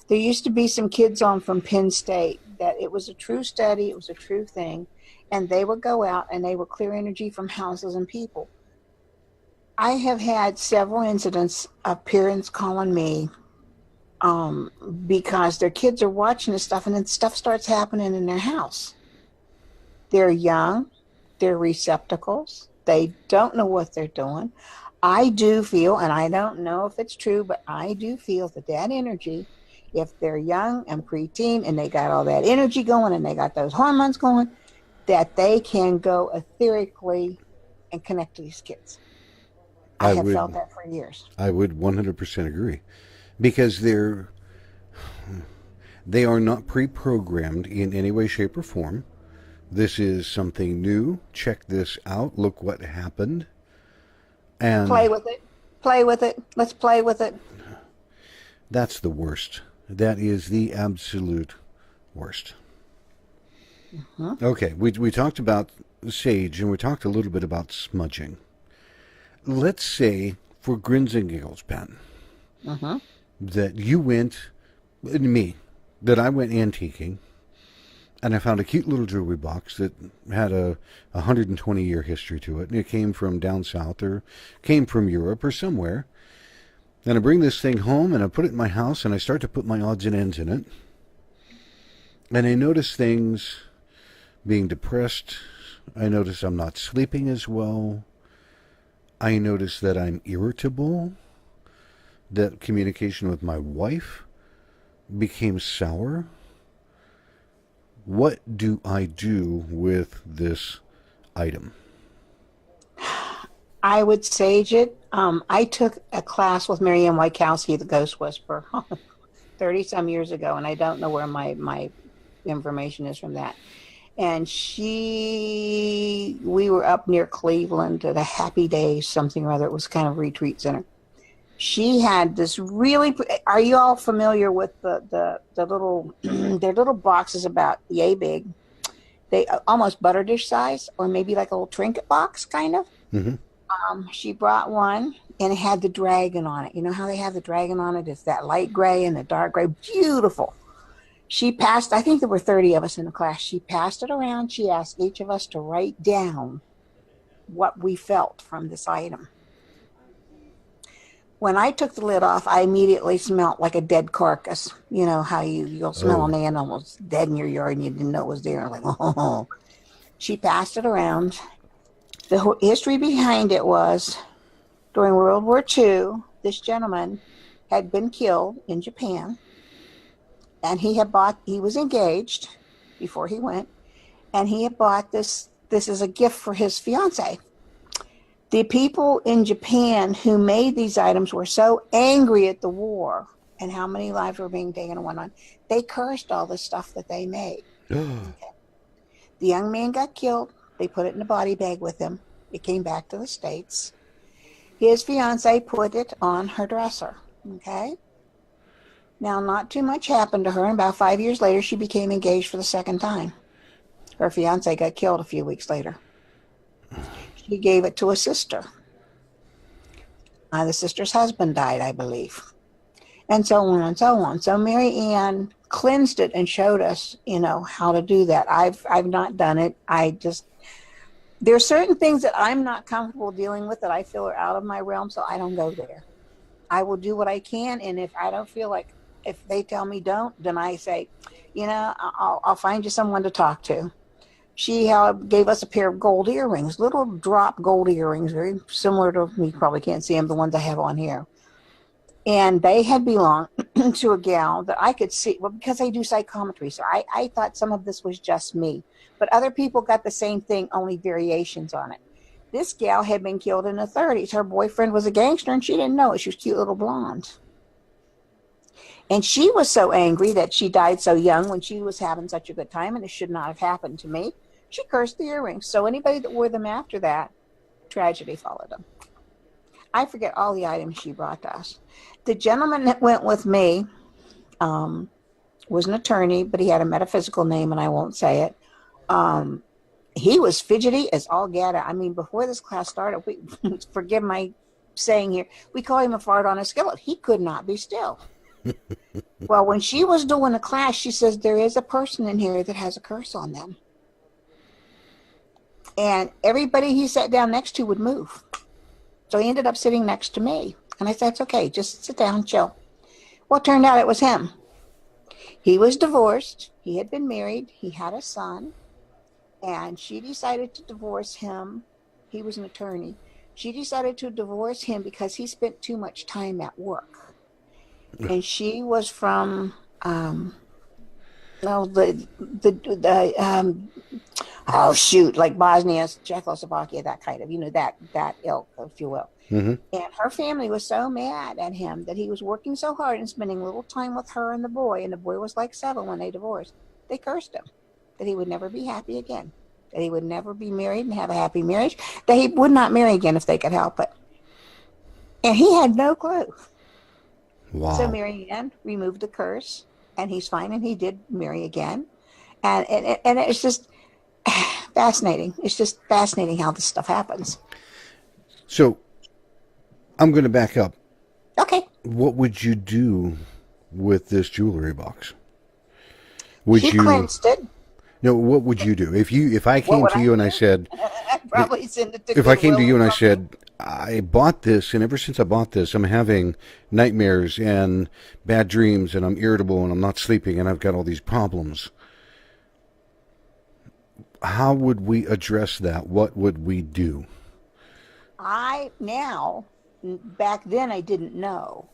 [SPEAKER 2] There used to be some kids on from Penn State that it was a true study, it was a true thing, and they would go out and they would clear energy from houses and people. I have had several incidents of parents calling me because their kids are watching this stuff and then stuff starts happening in their house. They're young, they're receptacles, they don't know what they're doing. I do feel, and I don't know if it's true, but I do feel that that energy, if they're young and preteen and they got all that energy going and they got those hormones going, that they can go etherically and connect to these kids. I have felt that for years.
[SPEAKER 1] I would 100% agree, because they are not pre-programmed in any way, shape, or form. This is something new. Check this out. Look what happened. And
[SPEAKER 2] play with it. Play with it. Let's play with it.
[SPEAKER 1] That's the worst. That is the absolute worst. Mm-hmm. Okay, we talked about sage, and we talked a little bit about smudging. Let's say, for grins and giggles, Pat, that you went, that I went antiquing, and I found a cute little jewelry box that had a 120-year history to it, and it came from down south or came from Europe or somewhere. And I bring this thing home, and I put it in my house, and I start to put my odds and ends in it. And I notice things being depressed. I notice I'm not sleeping as well. I notice that I'm irritable, that communication with my wife became sour. What do I do with this item?
[SPEAKER 2] I would sage it. I took a class with Mary Ann Wachowski, the Ghost Whisperer, 30-some years ago, and I don't know where my information is from that. And we were up near Cleveland at a Happy Day something or other. It was kind of a retreat center. She had this really, are you all familiar with the little, they're little boxes about yay big. They almost butter dish size, or maybe like a little trinket box kind of. Mm-hmm. She brought one and it had the dragon on it. You know how they have the dragon on it? It's that light gray and the dark gray. Beautiful. She passed, I think there were 30 of us in the class. She passed it around. She asked each of us to write down what we felt from this item. When I took the lid off, I immediately smelled like a dead carcass. You know how you'll smell an animal that's dead in your yard and you didn't know it was there. Like, oh. She passed it around. The history behind it was during World War II, this gentleman had been killed in Japan. And he was engaged before he went, and he had bought this as a gift for his fiance. The people in Japan who made these items were so angry at the war and how many lives were being taken and whatnot, they cursed all the stuff that they made. Okay. The young man got killed. They put it in a body bag with him. It came back to the States. His fiance put it on her dresser. Okay. Now, not too much happened to her, and about 5 years later, she became engaged for the second time. Her fiance got killed a few weeks later. She gave it to a sister. The sister's husband died, I believe. And so on and so on. So Mary Ann cleansed it and showed us, how to do that. I've not done it. There are certain things that I'm not comfortable dealing with that I feel are out of my realm, so I don't go there. I will do what I can, and if I don't feel like, if they tell me don't, then I say, I'll find you someone to talk to. She gave us a pair of gold earrings, little drop gold earrings, very similar to, you probably can't see them, the ones I have on here. And they had belonged to a gal that I could see, well, because I do psychometry, so I thought some of this was just me. But other people got the same thing, only variations on it. This gal had been killed in the 30s. Her boyfriend was a gangster, and she didn't know it. She was a cute little blonde. And she was so angry that she died so young when she was having such a good time, and it should not have happened to me. She cursed the earrings. So anybody that wore them after that, tragedy followed them. I forget all the items she brought to us. The gentleman that went with me was an attorney, but he had a metaphysical name, and I won't say it. He was fidgety as all get out. I mean, before this class started, forgive my saying here, we call him a fart on a skillet. He could not be still. Well, when she was doing a class, she says, there is a person in here that has a curse on them. And everybody he sat down next to would move. So he ended up sitting next to me. And I said, it's okay, just sit down, chill. Well, it turned out it was him. He was divorced. He had been married. He had a son. And she decided to divorce him. He was an attorney. She decided to divorce him because he spent too much time at work. And she was from, like Bosnia, Czechoslovakia, that kind of, that ilk, if you will.
[SPEAKER 1] Mm-hmm.
[SPEAKER 2] And her family was so mad at him that he was working so hard and spending little time with her and the boy was like 7 when they divorced. They cursed him that he would never be happy again, that he would never be married and have a happy marriage, that he would not marry again if they could help it. And he had no clue.
[SPEAKER 1] Wow.
[SPEAKER 2] So Mary Ann removed the curse, and he's fine, and he did marry again. And it's just fascinating. It's just fascinating how this stuff happens.
[SPEAKER 1] So I'm going to back up.
[SPEAKER 2] Okay.
[SPEAKER 1] What would you do with this jewelry box?
[SPEAKER 2] She cleansed it.
[SPEAKER 1] No, what would you do if I came to you and I said,
[SPEAKER 2] I'd probably send it to
[SPEAKER 1] if I came to you and I said, I bought this, and ever since I bought this, I'm having nightmares and bad dreams, and I'm irritable, and I'm not sleeping, and I've got all these problems. How would we address that? What would we do?
[SPEAKER 2] Back then I didn't know.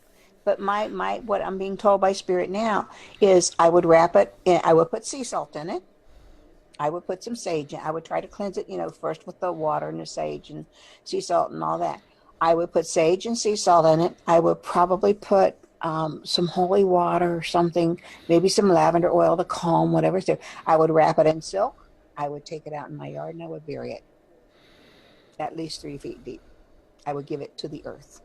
[SPEAKER 2] But my what I'm being told by Spirit now is I would wrap it, and I would put sea salt in it. I would put some sage in. I would try to cleanse it, first with the water and the sage and sea salt and all that. I would put sage and sea salt in it. I would probably put some holy water or something, maybe some lavender oil to calm whatever's there. I would wrap it in silk. I would take it out in my yard and I would bury it at least 3 feet deep. I would give it to the earth.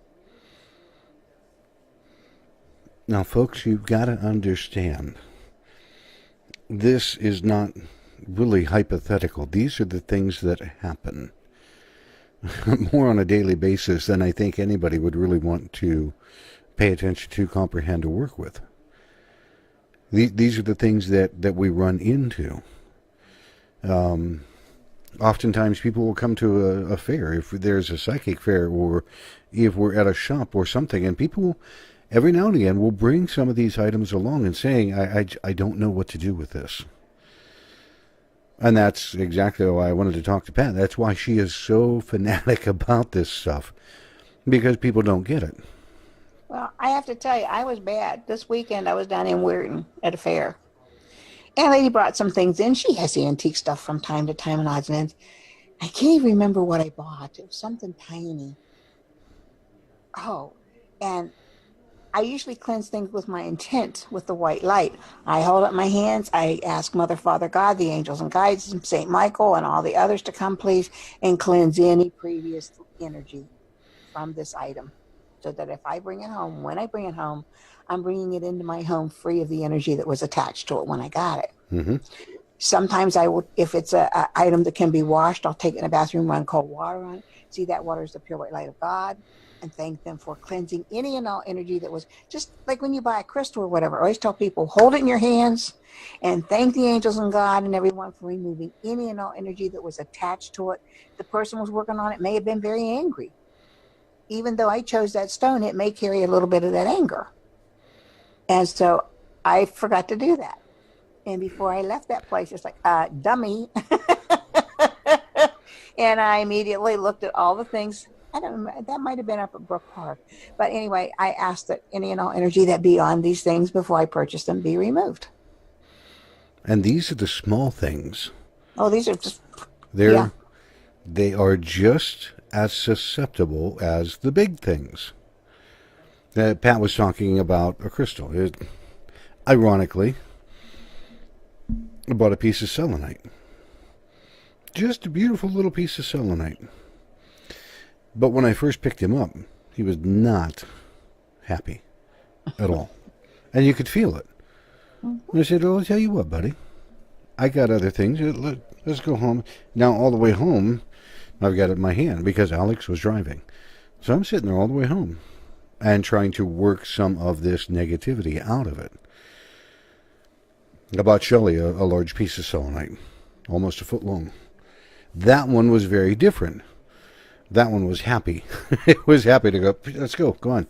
[SPEAKER 1] Now, folks, you've got to understand, this is not really hypothetical. These are the things that happen more on a daily basis than I think anybody would really want to pay attention to, comprehend, or work with. These are the things that we run into. Oftentimes people will come to a fair, if there's a psychic fair, or if we're at a shop or something, and people every now and again will bring some of these items along and saying, I don't know what to do with this. And that's exactly why I wanted to talk to Pat. That's why she is so fanatic about this stuff, because people don't get it.
[SPEAKER 2] Well, I have to tell you, I was bad. This weekend I was down in Weirton at a fair. And a lady brought some things in. She has the antique stuff from time to time and odds and ends. I can't even remember what I bought. It was something tiny. Oh, and I usually cleanse things with my intent, with the white light. I hold up my hands. I ask Mother, Father, God, the angels and guides, and St. Michael and all the others to come, please, and cleanse any previous energy from this item. So that if I bring it home, when I bring it home, I'm bringing it into my home free of the energy that was attached to it when I got it.
[SPEAKER 1] Mm-hmm.
[SPEAKER 2] Sometimes I will, if it's an item that can be washed, I'll take it in a bathroom, run cold water on it. See, that water is the pure white light of God. And thank them for cleansing any and all energy that was, just like when you buy a crystal or whatever. I always tell people, hold it in your hands and thank the angels and God and everyone for removing any and all energy that was attached to it. The person was working on it may have been very angry. Even though I chose that stone, it may carry a little bit of that anger. And so I forgot to do that. And before I left that place, it's like, dummy. And I immediately looked at all the things. I don't remember, that might have been up at Brook Park. But anyway, I asked that any and all energy that be on these things before I purchase them be removed.
[SPEAKER 1] And these are the small things.
[SPEAKER 2] Oh, these are just...
[SPEAKER 1] They are just as susceptible as the big things. Pat was talking about a crystal. Ironically, I bought a piece of selenite. Just a beautiful little piece of selenite. But when I first picked him up, he was not happy at all. And you could feel it. And I said, well, I'll tell you what, buddy. I got other things. Let's go home. Now, all the way home, I've got it in my hand because Alex was driving. So I'm sitting there all the way home and trying to work some of this negativity out of it. I bought Shelley a large piece of selenite, almost a foot long. That one was very different. That one was happy. It was happy to go, let's go on.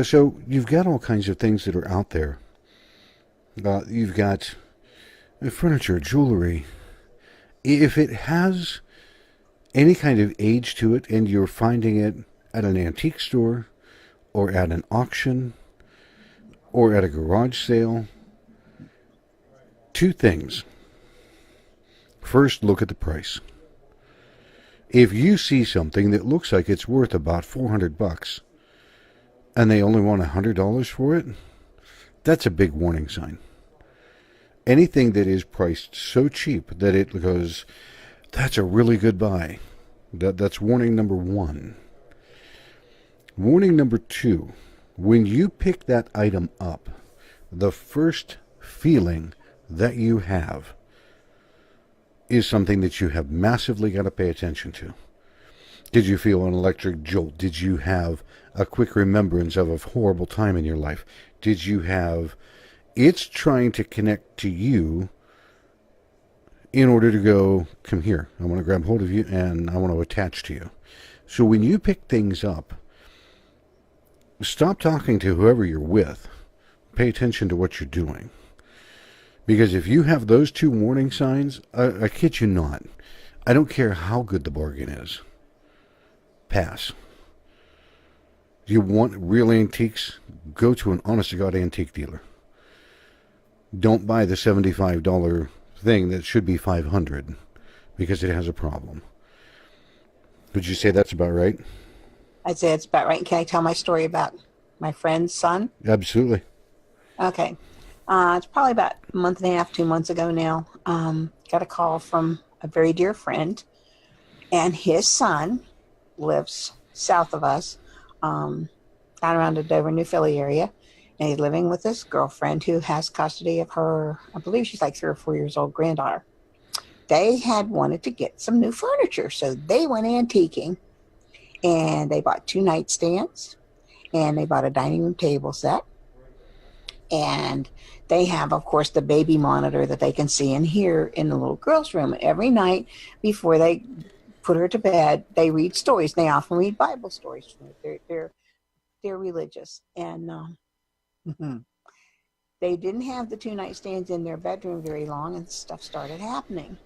[SPEAKER 1] So you've got all kinds of things that are out there. You've got furniture, jewelry. If it has any kind of age to it and you're finding it at an antique store or at an auction or at a garage sale, two things. First, look at the price. If you see something that looks like it's worth about $400 and they only want $100 for it, that's a big warning sign. Anything that is priced so cheap that it goes, that's a really good buy. That's warning number one. Warning number two, when you pick that item up, the first feeling that you have is something that you have massively got to pay attention to. Did you feel an electric jolt? Did you have a quick remembrance of a horrible time in your life? Did you have... It's trying to connect to you in order to go, come here, I want to grab hold of you and I want to attach to you. So when you pick things up, stop talking to whoever you're with. Pay attention to what you're doing. Because if you have those two warning signs, I kid you not, I don't care how good the bargain is. Pass. You want real antiques? Go to an honest-to-God antique dealer. Don't buy the $75 thing that should be $500 because it has a problem. Would you say that's about right?
[SPEAKER 2] I'd say it's about right. And can I tell my story about my friend's son?
[SPEAKER 1] Absolutely.
[SPEAKER 2] Okay. It's probably about a month and a half, 2 months ago now. Got a call from a very dear friend, and his son lives south of us, down around the Dover, New Philly area. And he's living with his girlfriend who has custody of her, I believe she's like 3 or 4 years old, granddaughter. They had wanted to get some new furniture, so they went antiquing, and they bought 2 nightstands, and they bought a dining room table set, and they have, of course, the baby monitor that they can see and hear in the little girl's room. And every night before they put her to bed, they read stories. They often read Bible stories. They're religious, and they didn't have the 2 nightstands in their bedroom very long, and stuff started happening.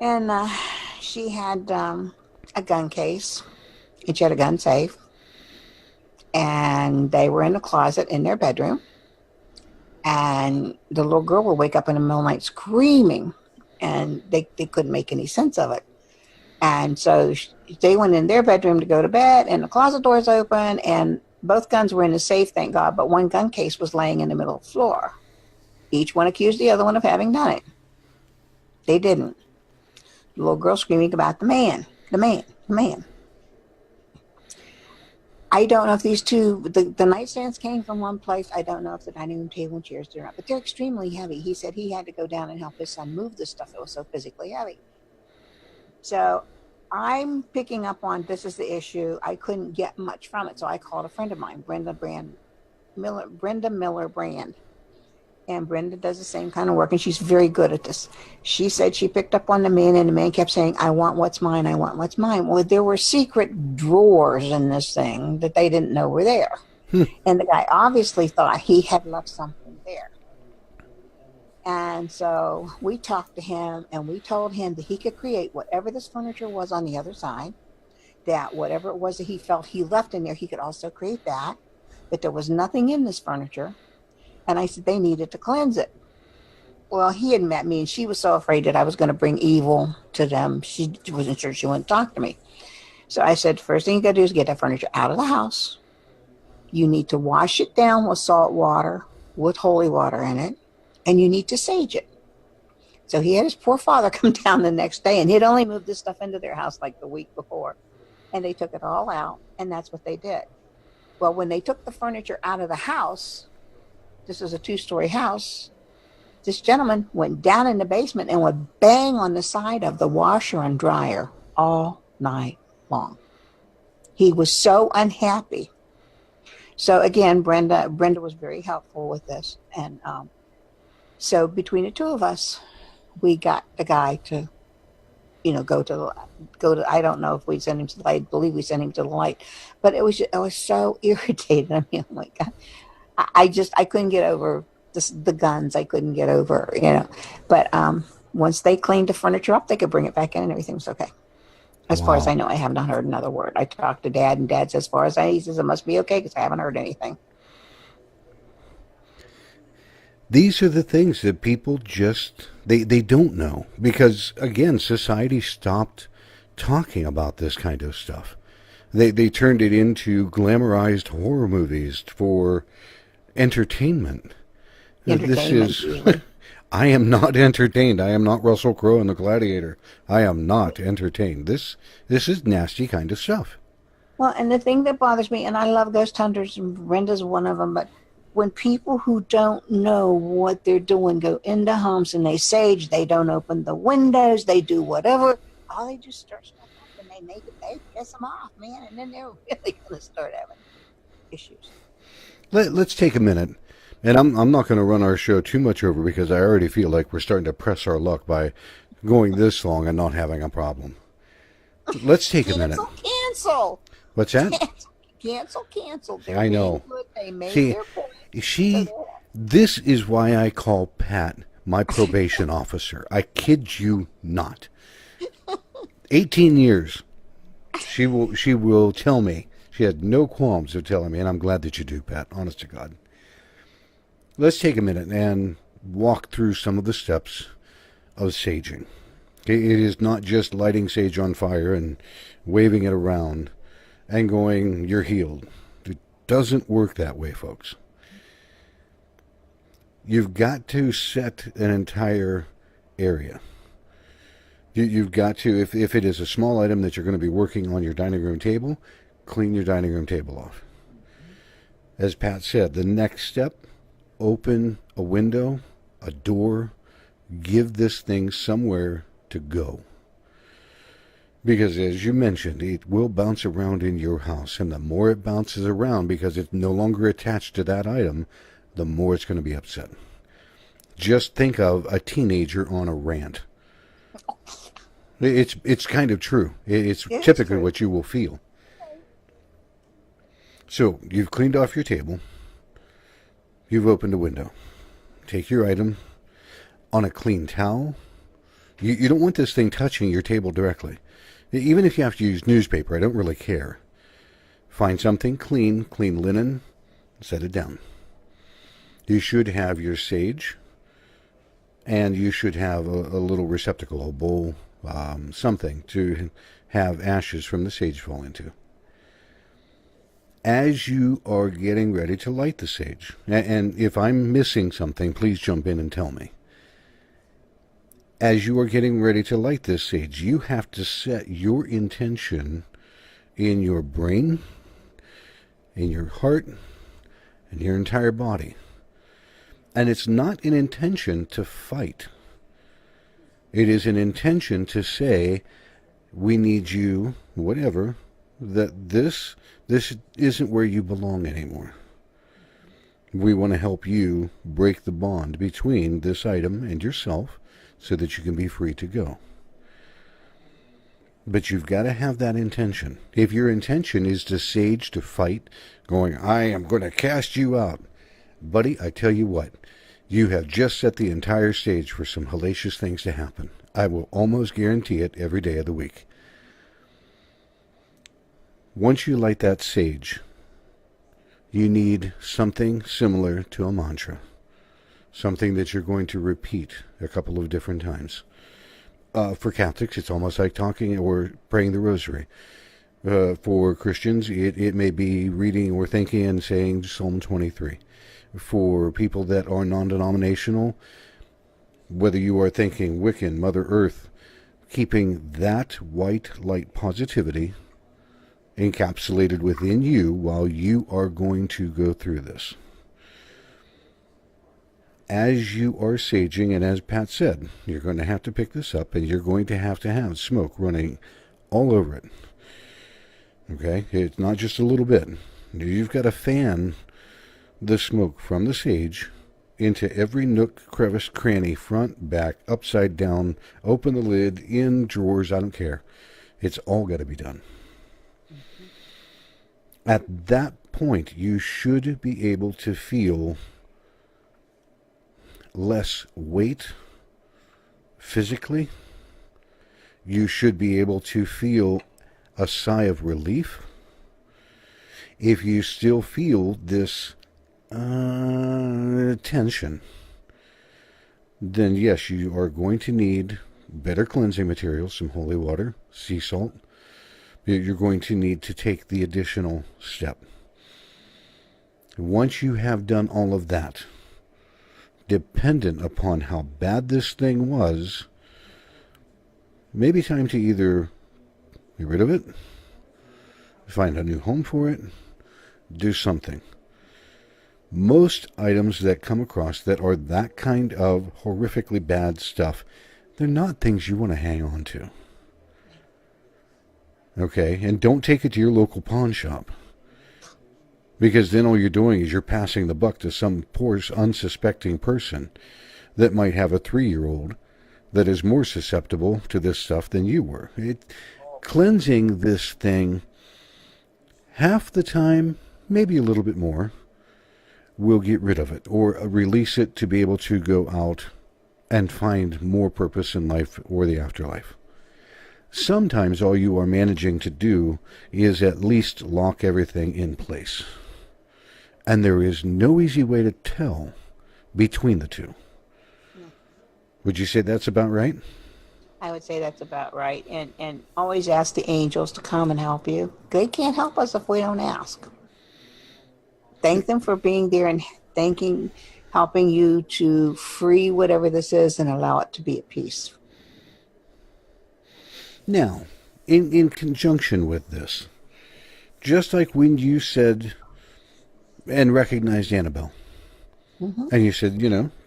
[SPEAKER 2] And she had a gun case, and she had a gun safe, and they were in a closet in their bedroom, and the little girl would wake up in the middle of the night screaming, and they couldn't make any sense of it. And so they went in their bedroom to go to bed, and the closet doors open, and both guns were in the safe, thank God, but one gun case was laying in the middle of the floor. Each one accused the other one of having done it. They didn't. The little girl screaming about the man. I don't know if these two, the nightstands came from one place. I don't know if the dining room table and chairs did not, but they're extremely heavy. He said he had to go down and help his son move the stuff that was so physically heavy. So I'm picking up on this is the issue. I couldn't get much from it, so I called a friend of mine, Brenda Miller Brand. And Brenda does the same kind of work, and she's very good at this. She said she picked up on the man, and the man kept saying, I want what's mine, I want what's mine. Well, there were secret drawers in this thing that they didn't know were there. And the guy obviously thought he had left something there. And so we talked to him, and we told him that he could create whatever this furniture was on the other side, that whatever it was that he felt he left in there, he could also create that there was nothing in this furniture. And I said they needed to cleanse it. Well, he had met me, and she was so afraid that I was going to bring evil to them. She wasn't sure she wouldn't talk to me. So I said, first thing you got to do is get that furniture out of the house. You need to wash it down with salt water, with holy water in it, and you need to sage it. So he had his poor father come down the next day, and he'd only moved this stuff into their house like the week before. And they took it all out, and that's what they did. Well, when they took the furniture out of the house, this is a 2-story house, this gentleman went down in the basement and would bang on the side of the washer and dryer all night long. He was so unhappy. So again, Brenda was very helpful with this, and so between the two of us, we got the guy to, go to. I don't know if we sent him to the light. I believe we sent him to the light, but I was so irritated. I mean, oh my god, I couldn't get over the guns. I couldn't get over. But once they cleaned the furniture up, they could bring it back in, and everything was okay. As far as I
[SPEAKER 1] Wow.
[SPEAKER 2] know, I have not heard another word. I talked to Dad, and Dad says, as far as he says, it must be okay because I haven't heard anything.
[SPEAKER 1] These are the things that people just they don't know because again, society stopped talking about this kind of stuff. They turned it into glamorized horror movies for entertainment. This
[SPEAKER 2] Entertainment,
[SPEAKER 1] is
[SPEAKER 2] usually.
[SPEAKER 1] I am not entertained. I am not Russell Crowe in The Gladiator. I am not entertained. This is nasty kind of stuff.
[SPEAKER 2] Well, and the thing that bothers me, and I love ghost hunters, and Brenda's one of them, but when people who don't know what they're doing go into homes and they sage, they don't open the windows, they do whatever, oh, they just stir stuff up and they piss them off, man, and then they're really going to start having issues.
[SPEAKER 1] Let's take a minute. And I'm not going to run our show too much over because I already feel like we're starting to press our luck by going this long and not having a problem. Let's take a minute.
[SPEAKER 2] Cancel.
[SPEAKER 1] What's that?
[SPEAKER 2] Cancel. They're
[SPEAKER 1] I
[SPEAKER 2] being
[SPEAKER 1] know.
[SPEAKER 2] good. They made
[SPEAKER 1] See,
[SPEAKER 2] their point.
[SPEAKER 1] she, this is why I call Pat my probation officer. I kid you not. 18 years. She will tell me. She had no qualms of telling me, and I'm glad that you do, Pat. Honest to God. Let's take a minute and walk through some of the steps of saging. It is not just lighting sage on fire and waving it around and going, you're healed. It doesn't work that way, folks. You've got to set an entire area. You've got to, if it is a small item that you're going to be working on your dining room table, clean your dining room table off. As Pat said, the next step, open a window, a door, give this thing somewhere to go. Because as you mentioned, it will bounce around in your house, and the more it bounces around because it's no longer attached to that item, the more it's going to be upset. Just think of a teenager on a rant. It's kind of true. It's typically what you will feel. So you've cleaned off your table. You've opened a window. Take your item on a clean towel. You don't want this thing touching your table directly. Even if you have to use newspaper, I don't really care. Find something clean linen, set it down. You should have your sage, and you should have a little receptacle, a bowl, something to have ashes from the sage fall into. As you are getting ready to light the sage, and if I'm missing something, please jump in and tell me. As you are getting ready to light this sage, you have to set your intention in your brain, in your heart, and your entire body. And it's not an intention to fight. It is an intention to say, we need you, whatever, that this isn't where you belong anymore. We want to help you break the bond between this item and yourself so that you can be free to go. But you've got to have that intention. If your intention is to sage, to fight, going, I am going to cast you out, buddy, I tell you what, you have just set the entire stage for some hellacious things to happen. I will almost guarantee it every day of the week. Once you light that sage, you need something similar to a mantra. Something that you're going to repeat a couple of different times. For Catholics, it's almost like talking or praying the rosary. For Christians, it may be reading or thinking and saying Psalm 23. For people that are non-denominational, whether you are thinking Wiccan, Mother Earth, keeping that white light positivity encapsulated within you while you are going to go through this. As you are saging, and as Pat said, you're going to have to pick this up and you're going to have smoke running all over it. Okay? It's not just a little bit. You've got to fan the smoke from the sage into every nook, crevice, cranny, front, back, upside down, open the lid, in drawers, I don't care. It's all got to be done.
[SPEAKER 2] Mm-hmm.
[SPEAKER 1] At that point, you should be able to feel less weight physically. You should be able to feel a sigh of relief. If you still feel this tension, then yes, you are going to need better cleansing materials, some holy water, sea salt. You're going to need to take the additional step. Once you have done all of that, dependent upon how bad this thing was, maybe time to either get rid of it, find a new home for it, do something. Most items that come across that are that kind of horrifically bad stuff, they're not things you want to hang on to. Okay? And don't take it to your local pawn shop. Because then all you're doing is you're passing the buck to some poor unsuspecting person that might have a 3-year-old that is more susceptible to this stuff than you were. Cleansing this thing, half the time, maybe a little bit more, will get rid of it or release it to be able to go out and find more purpose in life or the afterlife. Sometimes all you are managing to do is at least lock everything in place. And there is no easy way to tell between the two.
[SPEAKER 2] No.
[SPEAKER 1] Would you say that's about right?
[SPEAKER 2] I would say that's about right. And always ask the angels to come and help you. They can't help us if we don't ask. Thank them for being there and helping you to free whatever this is and allow it to be at peace.
[SPEAKER 1] Now, in conjunction with this, just like when you said and recognized Annabelle,
[SPEAKER 2] Mm-hmm.
[SPEAKER 1] and you said,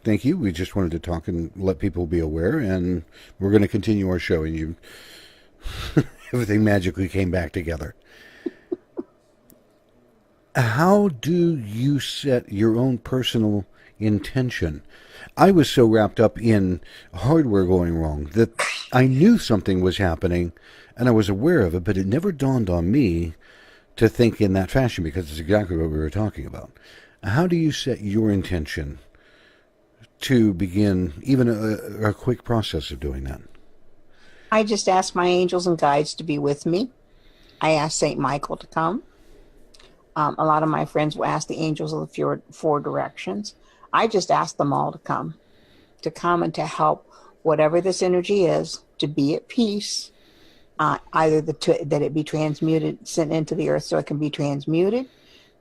[SPEAKER 1] thank you, we just wanted to talk and let people be aware, and we're going to continue our show, and you, everything magically came back together. How do you set your own personal intention? I was so wrapped up in hardware going wrong that I knew something was happening and I was aware of it, but it never dawned on me to think in that fashion because it's exactly what we were talking about. How do you set your intention to begin even a quick process of doing that?
[SPEAKER 2] I just ask my angels and guides to be with me. I ask St. Michael to come. A lot of my friends will ask the angels of the four directions. I just ask them all to come and to help whatever this energy is to be at peace. Either that it be transmuted, sent into the earth so it can be transmuted,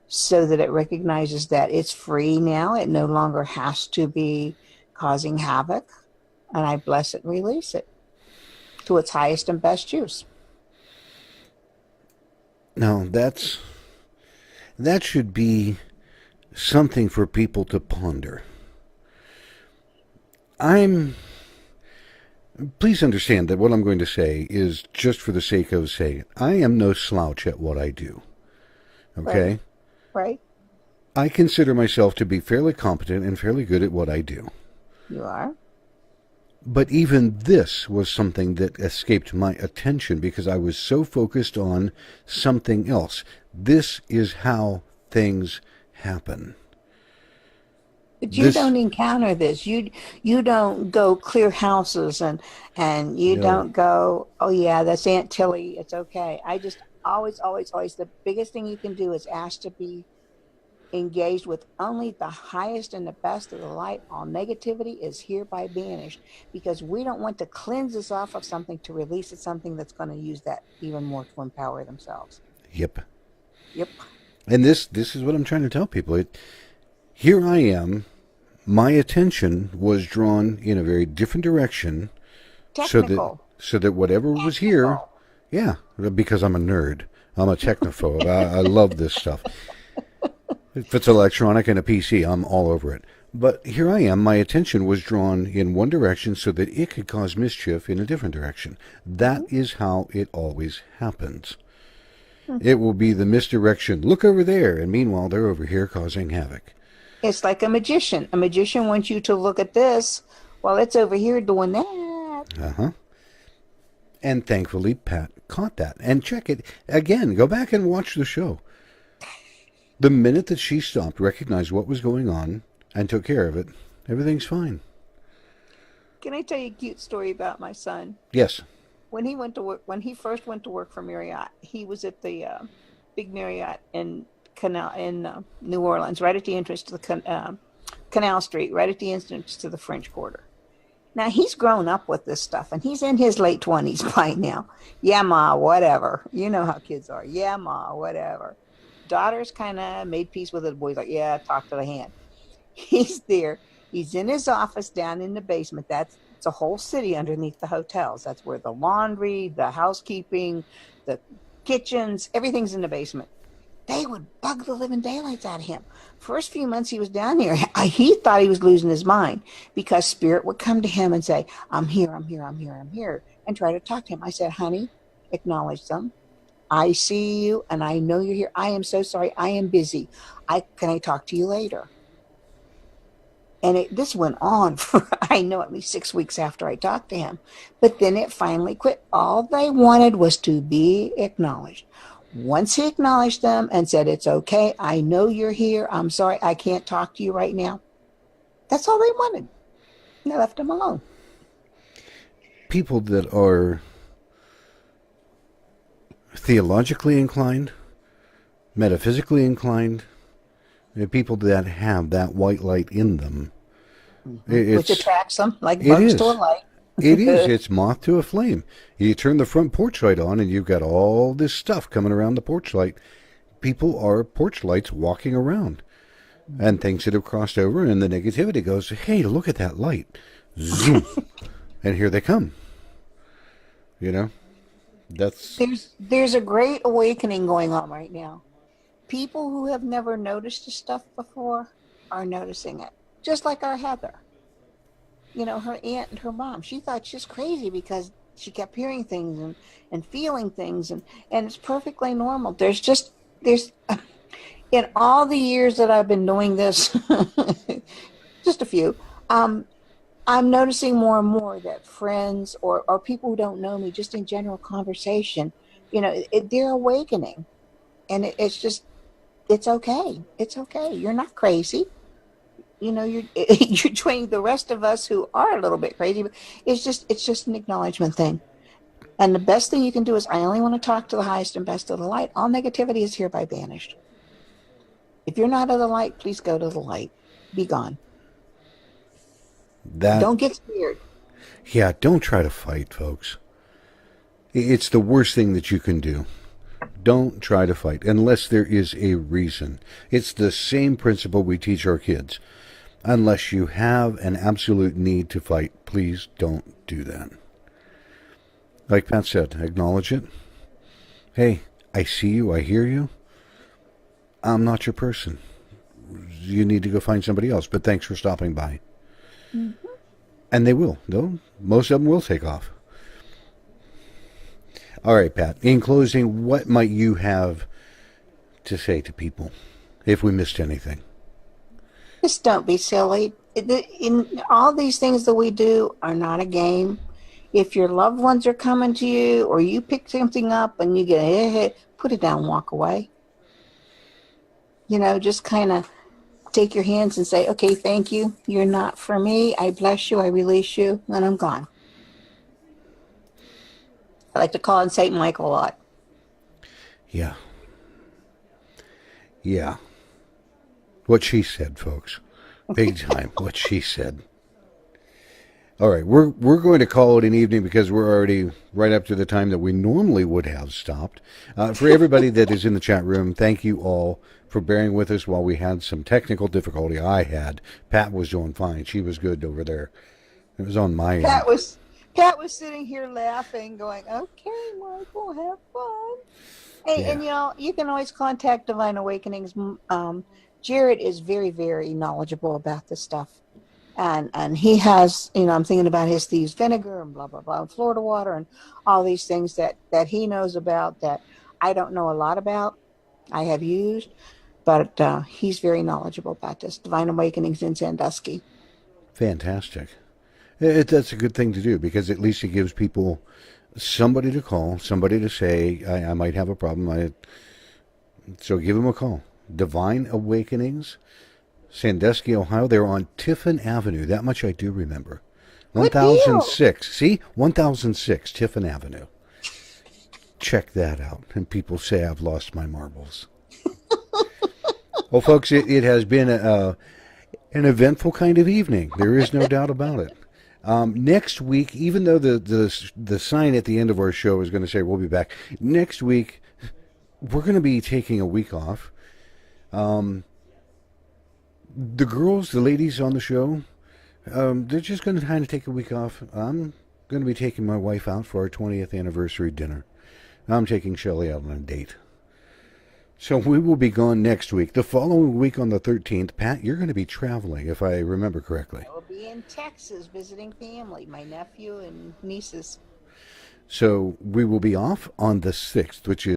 [SPEAKER 2] so that it recognizes that it's free now. It no longer has to be causing havoc. And I bless it and release it to its highest and best use.
[SPEAKER 1] Now, that should be something for people to ponder. Please understand that what I'm going to say is just for the sake of saying it. I am no slouch at what I do. Okay?
[SPEAKER 2] Right.
[SPEAKER 1] I consider myself to be fairly competent and fairly good at what I do.
[SPEAKER 2] You are.
[SPEAKER 1] But even this was something that escaped my attention because I was so focused on something else. This is how things happen.
[SPEAKER 2] But you don't encounter this. You don't go clear houses and you don't go, oh yeah, that's Aunt Tilly. It's okay. I just always, the biggest thing you can do is ask to be engaged with only the highest and the best of the light. All negativity is hereby banished because we don't want to cleanse us off of something to release it something that's going to use that even more to empower themselves.
[SPEAKER 1] Yep.
[SPEAKER 2] And
[SPEAKER 1] this is what I'm trying to tell people. Here I am. My attention was drawn in a very different direction.
[SPEAKER 2] Technical.
[SPEAKER 1] So that whatever was here, yeah, because I'm a nerd. I'm a technophobe. I love this stuff. If it's electronic and a PC, I'm all over it. But here I am. My attention was drawn in one direction so that it could cause mischief in a different direction. That is how it always happens. It will be the misdirection. Look over there, and meanwhile they're over here causing havoc.
[SPEAKER 2] It's like a magician. A magician wants you to look at this while it's over here doing that.
[SPEAKER 1] Uh-huh. And thankfully Pat caught that. And check it again. Go back and watch the show. The minute that she stopped, recognized what was going on, and took care of it, everything's fine.
[SPEAKER 2] Can I tell you a cute story about my son?
[SPEAKER 1] Yes.
[SPEAKER 2] When he went to work, when he first went to work for Marriott, he was at the big Marriott in New Orleans, right at the entrance to the Canal Street, right at the entrance to the French Quarter. Now he's grown up with this stuff, and he's in his late 20s by now. Yeah, ma, whatever. You know how kids are. Yeah, ma, whatever. Daughter's kind of made peace with it. The boy's like, yeah, talk to the hand. He's there. He's in his office down in the basement. It's a whole city underneath the hotels. That's where the laundry, the housekeeping, the kitchens, everything's in the basement. They would bug the living daylights out of him. First few months he was down here, he thought he was losing his mind because Spirit would come to him and say, I'm here, I'm here, I'm here, I'm here, and try to talk to him. I said, honey, acknowledge them. I see you, and I know you're here. I am so sorry. I am busy. Can I talk to you later? And this went on for, I know, at least 6 weeks after I talked to him. But then it finally quit. All they wanted was to be acknowledged. Once he acknowledged them and said, it's okay, I know you're here, I'm sorry, I can't talk to you right now. That's all they wanted. And they left him alone.
[SPEAKER 1] People that are theologically inclined, metaphysically inclined, people that have that white light in them.
[SPEAKER 2] Which attracts them like bugs to a light.
[SPEAKER 1] It is. It's moth to a flame. You turn the front porch light on and you've got all this stuff coming around the porch light. People are porch lights walking around. And things that have crossed over, and the negativity goes, hey, look at that light. Zoom. And here they come. You know?
[SPEAKER 2] There's a great awakening going on right now. People who have never noticed this stuff before are noticing it. Just like our Heather. You know, her aunt and her mom. She thought she was crazy because she kept hearing things and feeling things, and it's perfectly normal. There's in all the years that I've been doing this, just a few, I'm noticing more and more that friends or people who don't know me, just in general conversation, you know, they're awakening. And it's okay. It's okay. You're not crazy. You know, you're training the rest of us who are a little bit crazy, but it's just an acknowledgement thing. And the best thing you can do is, I only want to talk to the highest and best of the light. All negativity is hereby banished. If you're not of the light, please go to the light. Be gone. Don't get scared.
[SPEAKER 1] Yeah, don't try to fight, folks. It's the worst thing that you can do. Don't try to fight unless there is a reason. It's the same principle we teach our kids. Unless you have an absolute need to fight, please don't do that. Like Pat said, acknowledge it. Hey, I see you, I hear you. I'm not your person. You need to go find somebody else, but thanks for stopping by. Mm-hmm. And they will. Most of them will take off. All right, Pat, in closing, what might you have to say to people if we missed anything?
[SPEAKER 2] Just don't be silly. In all these things that we do are not a game. If your loved ones are coming to you or you pick something up and you get hit, put it down, walk away. You know, just kind of take your hands and say, okay, thank you. You're not for me. I bless you. I release you. And I'm gone. I like to call on St. Michael a lot.
[SPEAKER 1] Yeah. Yeah. What she said, folks. Big time. What she said. All right, we're going to call it an evening because we're already right up to the time that we normally would have stopped. For everybody that is in the chat room, thank you all for bearing with us while we had some technical difficulty. Pat was doing fine. She was good over there. It was on my end.
[SPEAKER 2] Pat was sitting here laughing, going, okay, Michael, have fun. Hey, yeah. And you know, you can always contact Divine Awakenings. Jared is very, very knowledgeable about this stuff. And he has, you know, I'm thinking about his thieves vinegar and blah, blah, blah, and Florida water and all these things that he knows about that I don't know a lot about. I have used, but he's very knowledgeable about this. Divine Awakenings in Sandusky.
[SPEAKER 1] Fantastic. That's a good thing to do because at least it gives people somebody to call, somebody to say, I might have a problem. So give them a call. Divine Awakenings, Sandusky, Ohio. They're on Tiffin Avenue. That much I do remember.
[SPEAKER 2] Good deal.
[SPEAKER 1] 1006. See? 1006 Tiffin Avenue. Check that out. And people say I've lost my marbles. Well, folks, it has been an eventful kind of evening. There is no doubt about it. Next week, even though the sign at the end of our show is going to say we'll be back, next week we're going to be taking a week off. The girls, the ladies on the show, they're just going to kind of take a week off. I'm going to be taking my wife out for our 20th anniversary dinner. I'm taking Shelley out on a date. So we will be gone next week. The following week on the 13th, Pat, you're going to be traveling, if I remember correctly.
[SPEAKER 2] I will be in Texas visiting family, my nephew and nieces.
[SPEAKER 1] So we will be off on the 6th, which is